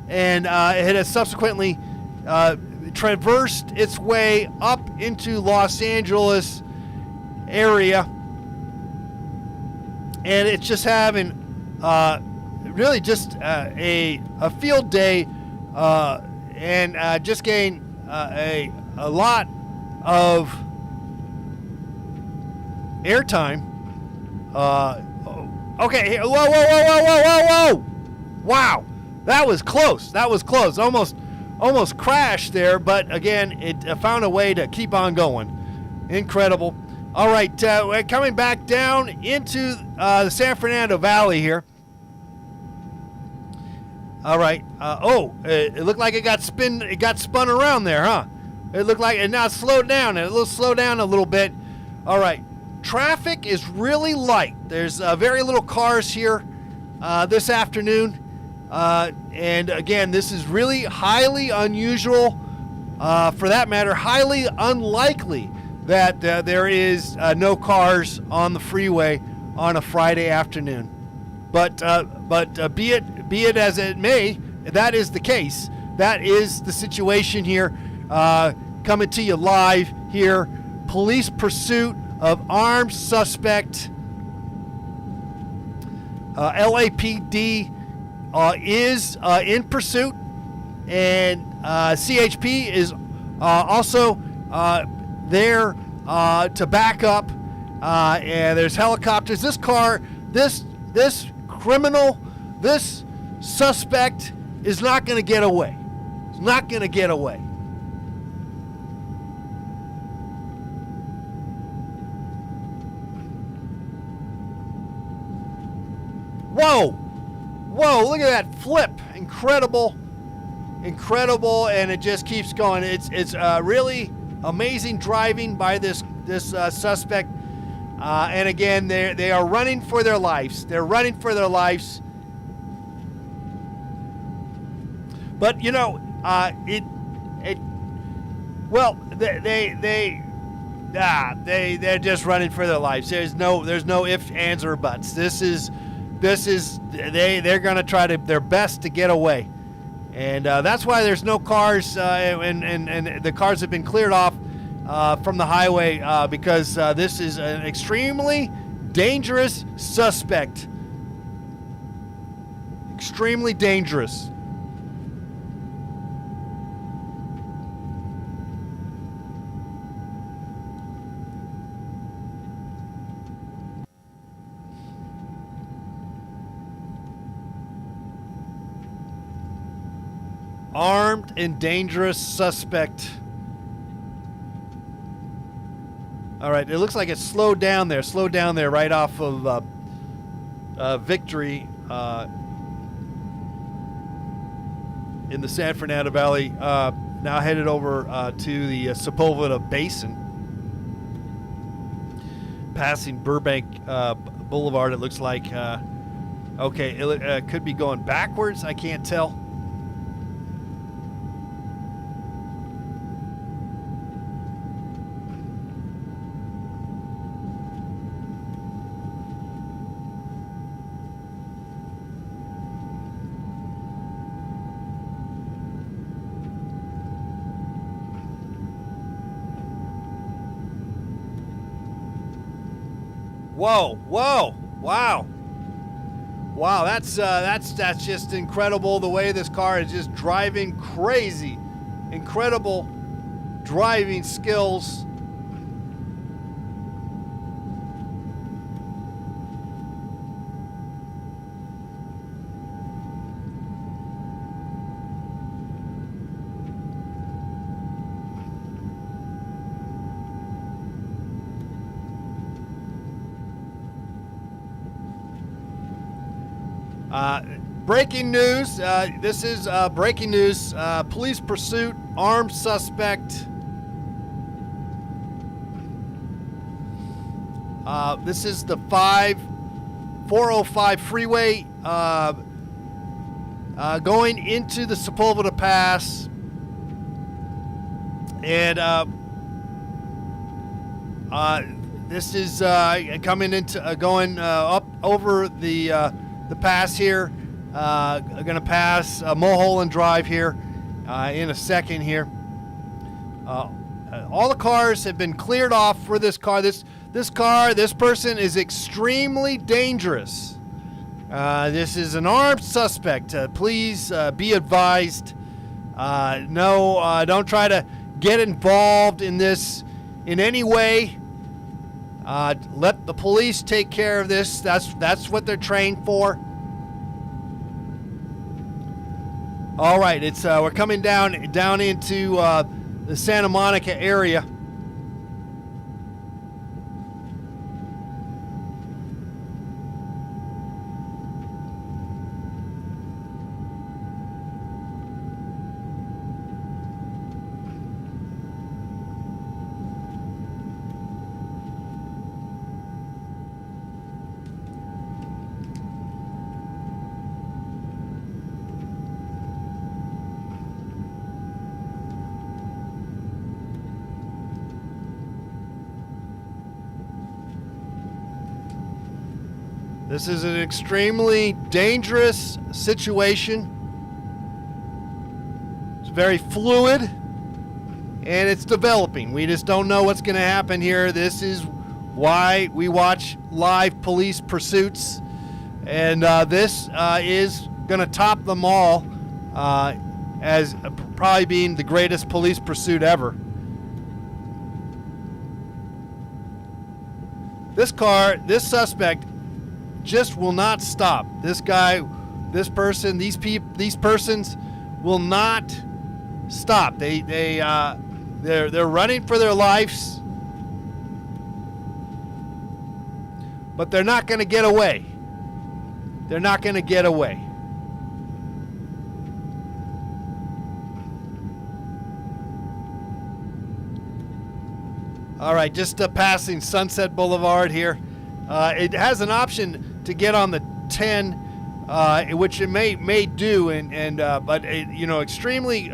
and it has subsequently traversed its way up into Los Angeles area, and it's just having really just a field day, and just getting a lot of airtime. Okay, whoa! Wow, that was close. That was close. Almost crashed there, but again, it found a way to keep on going. Incredible. All right, we're coming back down into the San Fernando Valley here. All right. It looked like it got spun around there, huh? It looked like it now slowed down. It'll slow down a little bit. All right. Traffic is really light. There's very little cars here this afternoon. And again, this is really highly unusual. For that matter, highly unlikely that there is no cars on the freeway on a Friday afternoon. But be it as it may, that is the case. That is the situation here. Coming to you live here. Police pursuit of armed suspect. LAPD is in pursuit, and CHP is also there to back up. And there's helicopters. This car, this criminal, this suspect is not going to get away. It's not going to get away. Whoa, look at that flip. Incredible, and it just keeps going. It's really amazing driving by this suspect. And again, they are running for their lives. They're running for their lives. But you know, they're just running for their lives. There's no ifs, ands, or buts. They're going to try their best to get away, and that's why there's no cars, and the cars have been cleared off from the highway because this is an extremely dangerous suspect. Extremely dangerous. Armed and dangerous suspect. All right, it looks like it slowed down there right off of Victory in the San Fernando Valley. Now headed over to the Sepulveda Basin. Passing Burbank Boulevard, it looks like. Okay, it could be going backwards. I can't tell. Whoa, wow. Wow, that's just incredible, the way this car is just driving crazy. Incredible driving skills. Breaking news. This is breaking news. Police pursuit, armed suspect. This is the 405 freeway going into the Sepulveda Pass. And this is coming into going up over the pass here. Going to pass Mulholland Drive here in a second here. All the cars have been cleared off for this car. This person is extremely dangerous. This is an armed suspect. Please be advised. No, don't try to get involved in this in any way. Let the police take care of this. That's what they're trained for. All right, we're coming down into the Santa Monica area. This is an extremely dangerous situation. It's very fluid, and it's developing. We just don't know what's going to happen here. This is why we watch live police pursuits, and this is going to top them all as probably being the greatest police pursuit ever. This suspect just will not stop. These persons will not stop. They're running for their lives, but they're not going to get away. They're not going to get away. All right, just passing Sunset Boulevard here. It has an option to get on the 10, which it may do, but extremely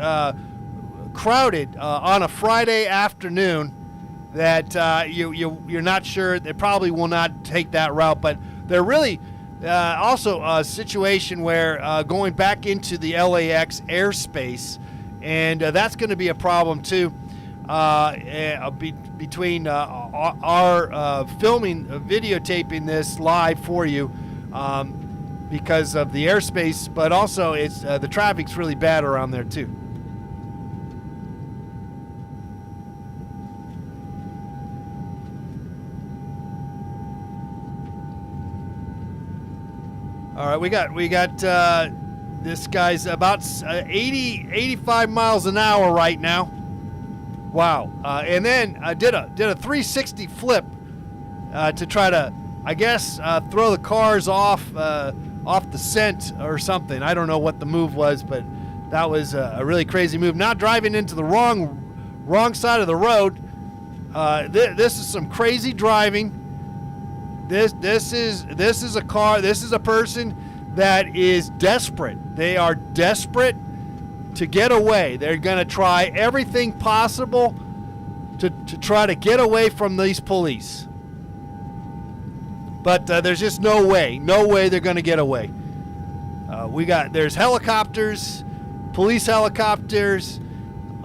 crowded on a Friday afternoon. That you're not sure. They probably will not take that route, but they're really also a situation where going back into the LAX airspace, and that's going to be a problem too. Between our filming, videotaping this live for you because of the airspace, but also it's the traffic's really bad around there too. All right, we got this guy's about 85 miles an hour right now. Wow. And then did a 360 flip to try to, I guess, throw the cars off the scent or something. I don't know what the move was, but that was a really crazy move. Not driving into the wrong side of the road. This is some crazy driving. This is a person that is desperate. They are desperate to get away. They're going to try everything possible to try to get away from these police. But there's just no way they're going to get away. There's helicopters, police helicopters,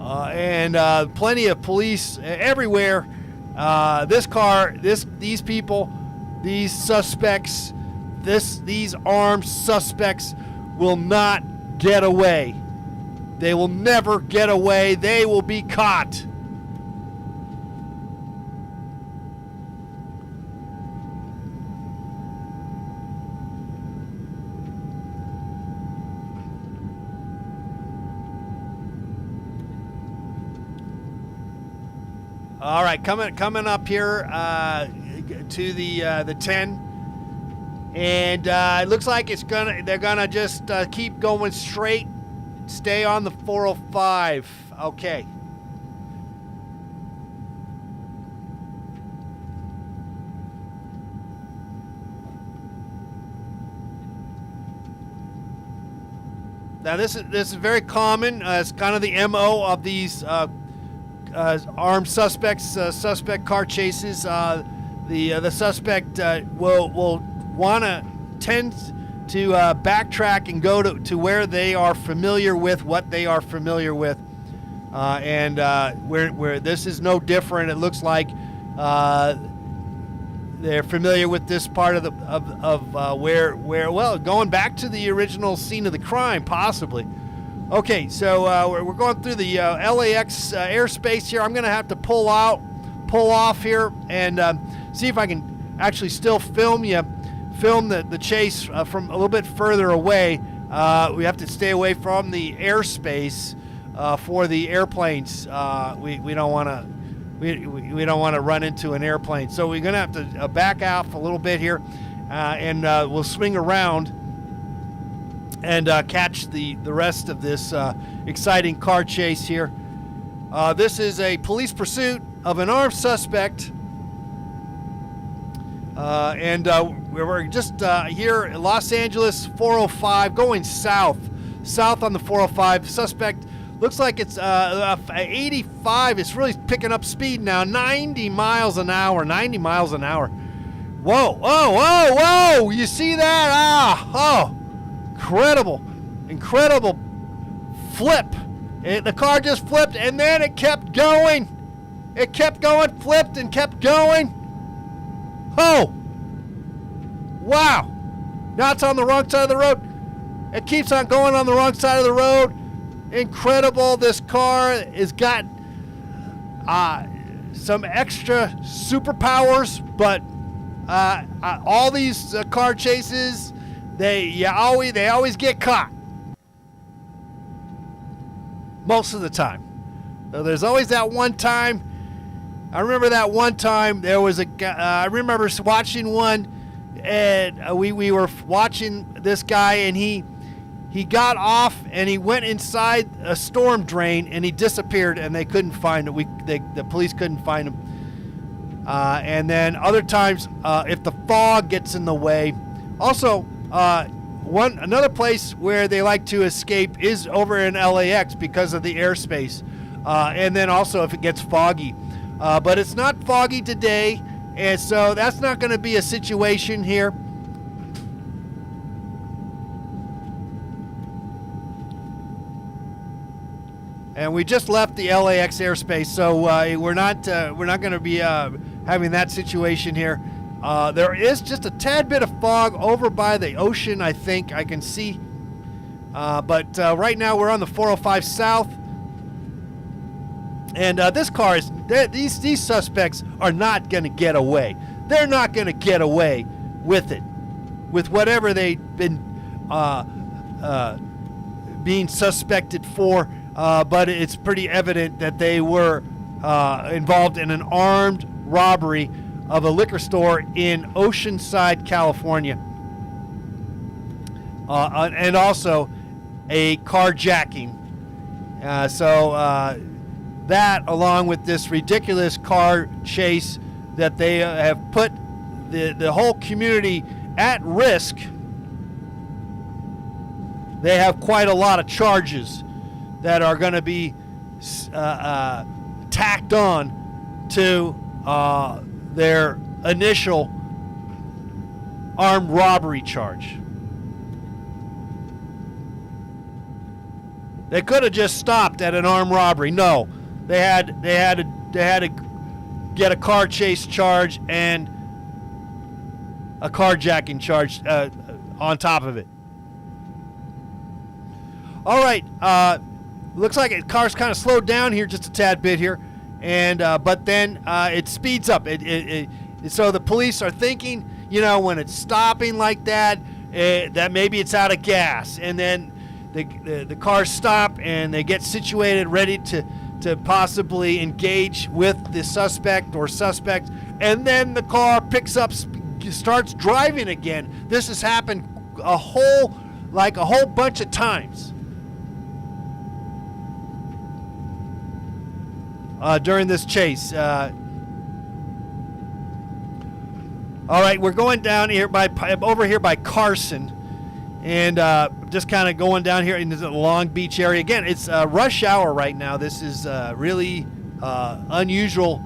and plenty of police everywhere. These people, these suspects, these armed suspects will not get away. They will never get away. They will be caught. All right, coming up here to the 10, and it looks like they're gonna just keep going straight. Stay on the 405. Okay. Now this is very common. It's kind of the MO of these armed suspects, suspect car chases. The suspect will want to tend to backtrack and go to where they are familiar with, what they are familiar with. and where this is no different. It looks like they're familiar with this part of where well, going back to the original scene of the crime, possibly. Okay, so we're going through the LAX airspace here. I'm going to have to pull off here, and see if I can actually still film the chase from a little bit further away. We have to stay away from the airspace for the airplanes. We don't want to. We don't want to run into an airplane, so we're going to have to back off a little bit here, and we'll swing around and catch the rest of this exciting car chase here. This is a police pursuit of an armed suspect, and we're just here in Los Angeles 405, going south on the 405. Suspect looks like it's 85. It's really picking up speed now. 90 miles an hour. Whoa, whoa, whoa, whoa! You see that? Oh, incredible flip. The car just flipped, and then it kept going. Flipped and kept going. Oh, wow. Now it's on the wrong side of the road. It keeps on going on the wrong side of the road. Incredible. This car has got some extra superpowers, but all these car chases, they always get caught. Most of the time. So there's always that one time. I remember that one time there was a guy. I remember watching one, and we were watching this guy, and he got off and he went inside a storm drain and he disappeared, and they couldn't find him. The police couldn't find him. And then other times, if the fog gets in the way. Also, another place where they like to escape is over in LAX because of the airspace. And then also if it gets foggy. But it's not foggy today, and so that's not going to be a situation here. And we just left the LAX airspace, so we're not going to be having that situation here. There is just a tad bit of fog over by the ocean, I think I can see. But right now we're on the 405 South, and this car is these suspects are not going to get away. They're not going to get away with it, with whatever they've been being suspected for. But it's pretty evident that they were involved in an armed robbery of a liquor store in Oceanside, California. And also a carjacking. So that, along with this ridiculous car chase that they have put the whole community at risk, they have quite a lot of charges that are going to be tacked on to their initial armed robbery charge. They could have just stopped at an armed robbery. No, they had to get a car chase charge and a carjacking charge on top of it. All right. Looks like the car's kind of slowed down here just a tad bit here, and but then it speeds up. So the police are thinking, when it's stopping like that, that maybe it's out of gas, and then the cars stop and they get situated, ready to possibly engage with the suspect or suspects, and then the car picks up, starts driving again. This has happened a whole bunch of times. During this chase. All right, we're going down here over here by Carson, and just kind of going down here into the Long Beach area. Again, it's rush hour right now. This is really unusual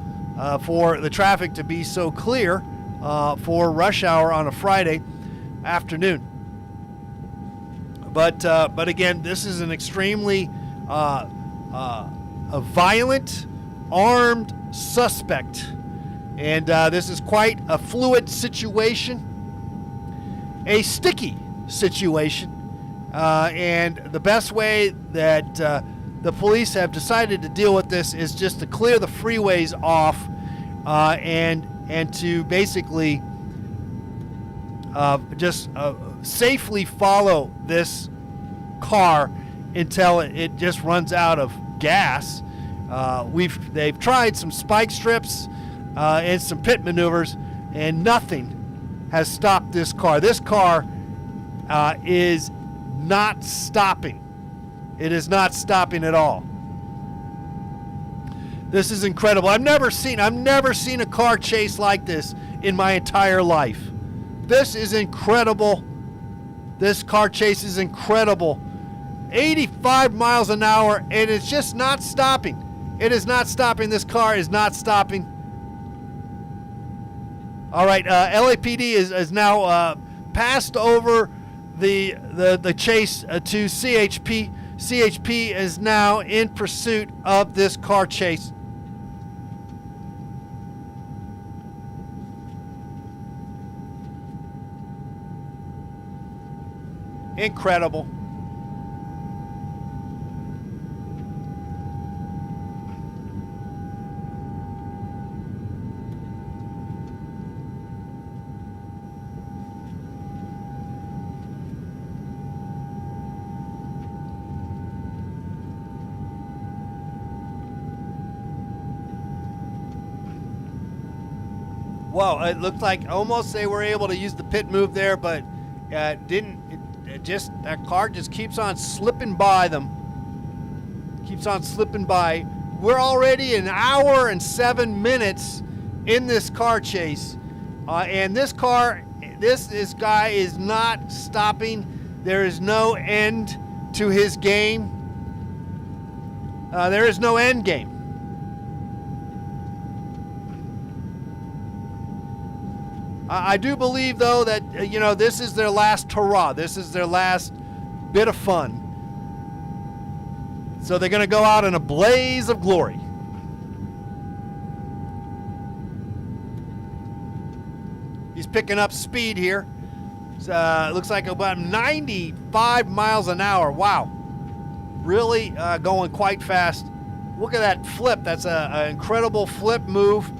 for the traffic to be so clear for rush hour on a Friday afternoon. But again, this is an extremely a violent, armed suspect. And this is quite a fluid situation, a sticky situation. And the best way that the police have decided to deal with this is just to clear the freeways off and to basically just safely follow this car until it just runs out of gas. They've tried some spike strips and some pit maneuvers, and nothing has stopped this car. This car is not stopping. It is not stopping at all. This is incredible. I've never seen a car chase like this in my entire life. This is incredible. This car chase is incredible. 85 miles an hour, and it's just not stopping. It is not stopping. This car is not stopping. All right, LAPD is now passed over the chase to CHP. CHP is now in pursuit of this car chase. Incredible. Wow, it looked like almost they were able to use the pit move there, but didn't. That car just keeps on slipping by them. Keeps on slipping by. We're already an hour and 7 minutes in this car chase, and this guy is not stopping. There is no end to his game. There is no end game. I do believe, though, that, this is their last hurrah. This is their last bit of fun. So they're going to go out in a blaze of glory. He's picking up speed here. It looks like about 95 miles an hour. Wow. Really going quite fast. Look at that flip. That's an incredible flip move.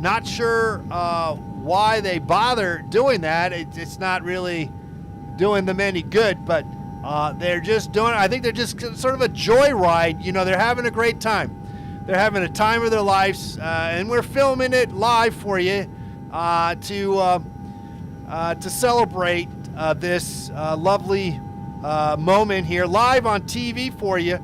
Not sure why they bother doing that. It's not really doing them any good, but they're just doing it. I think they're just sort of a joyride. They're having a great time. They're having a time of their lives, and we're filming it live for you to celebrate this lovely moment here, live on TV for you.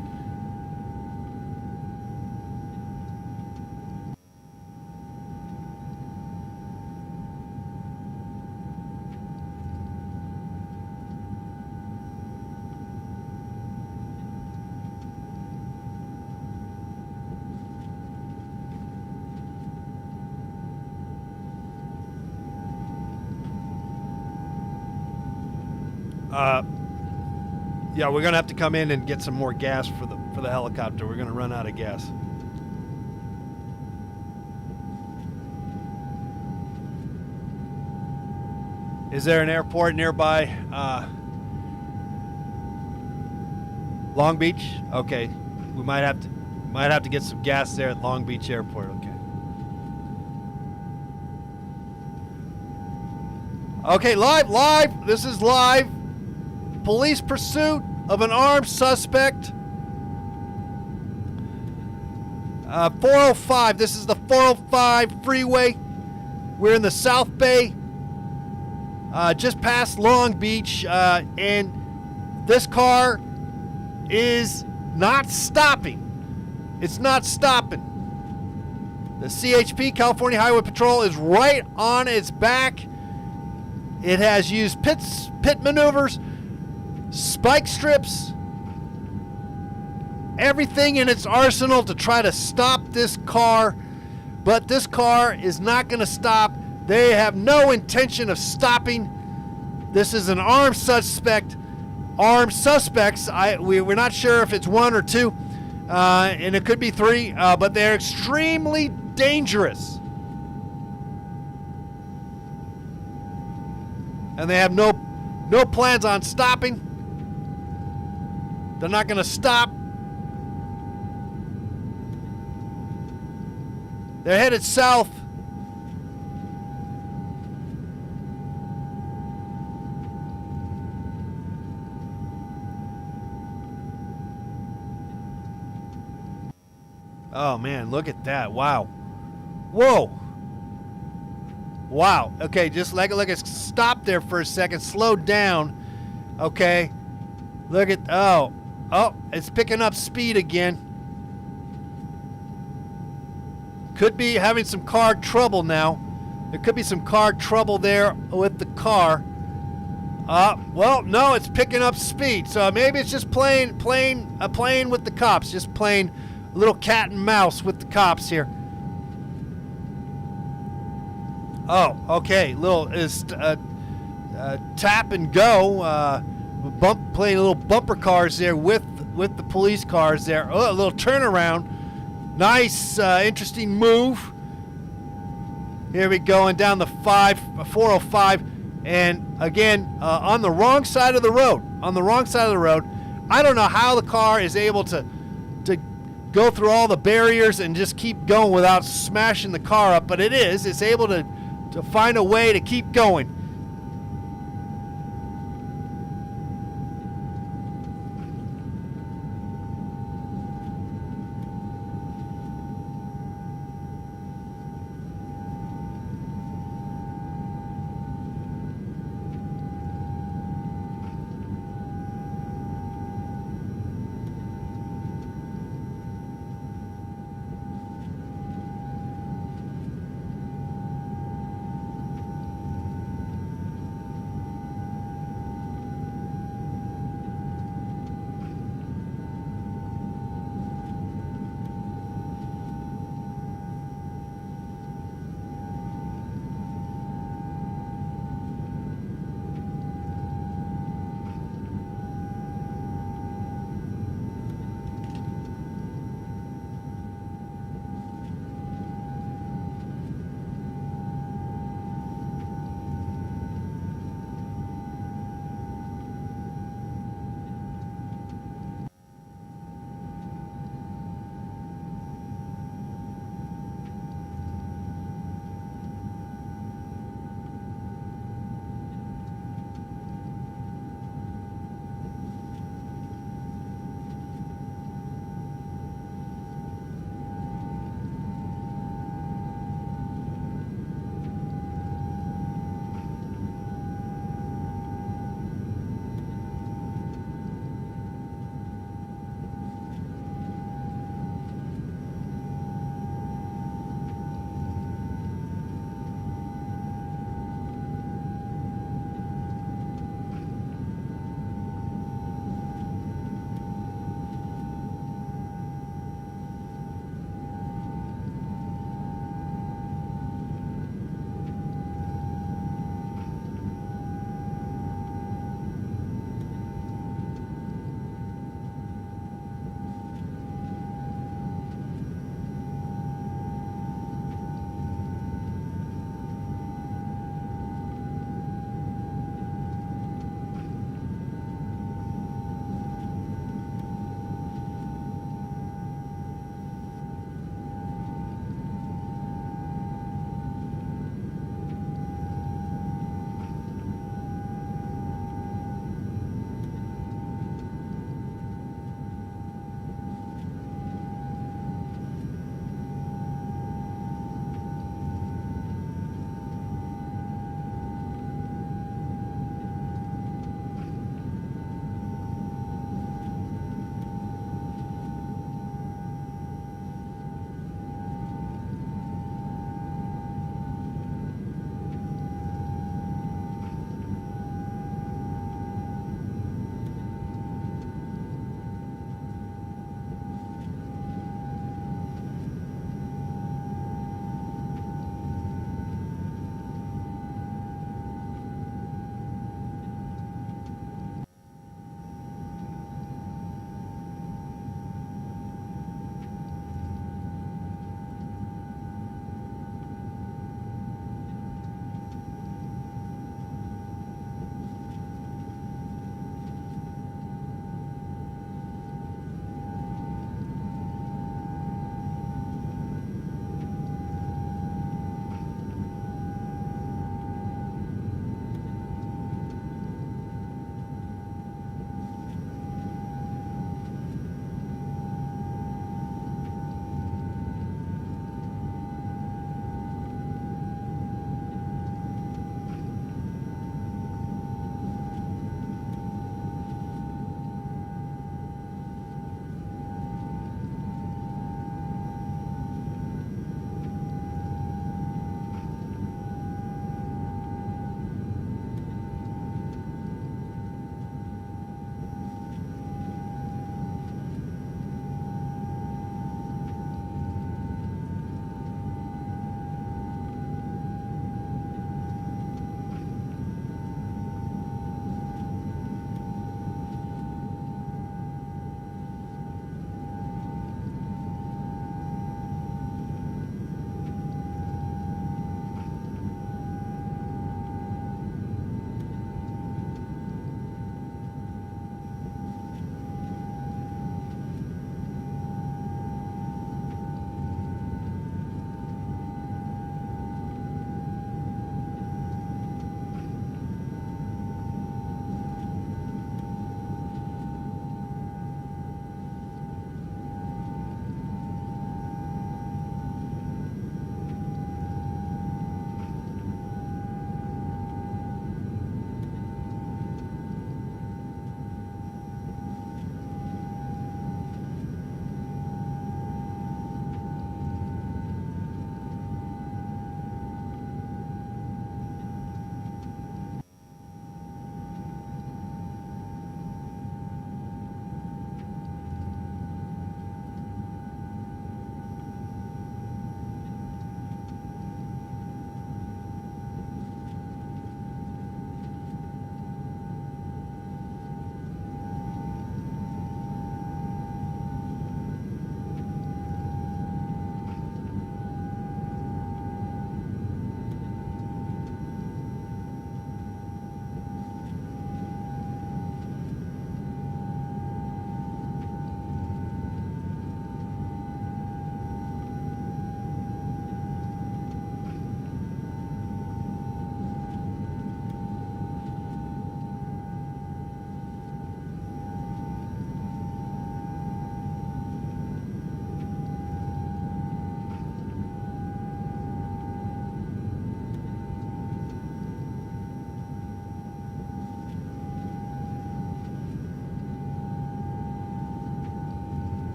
Yeah, we're gonna have to come in and get some more gas for the helicopter. We're gonna run out of gas. Is there an airport nearby? Long Beach? Okay, we might have to get some gas there at Long Beach Airport. Okay. Okay, live. This is live. Police pursuit of an armed suspect. 405. This is the 405 freeway. We're in the South Bay, just past Long Beach, and this car is not stopping. It's not stopping. The CHP, California Highway Patrol, is right on its back. It has used pit maneuvers, spike strips, everything in its arsenal to try to stop this car, but this car is not going to stop. They have no intention of stopping. This is an armed suspect, armed suspects. We're not sure if it's one or two, and it could be three, but they're extremely dangerous. And they have no plans on stopping. They're not going to stop. They're headed south. Oh man, look at that. Wow. Whoa. Wow. Okay, just like it stopped there for a second, slowed down. Okay. Look at, oh, it's picking up speed again. Could be having some car trouble now. There could be some car trouble there with the car. Well, no, it's picking up speed. So maybe it's just playing with the cops, just playing a little cat and mouse with the cops here. Oh, okay. Little tap and go. Playing little bumper cars there with the police cars there. Oh, a little turnaround. Nice, interesting move. Here we go, and down the 405, and again on the wrong side of the road. On the wrong side of the road. I don't know how the car is able to go through all the barriers and just keep going without smashing the car up, but it is. It's able to find a way to keep going.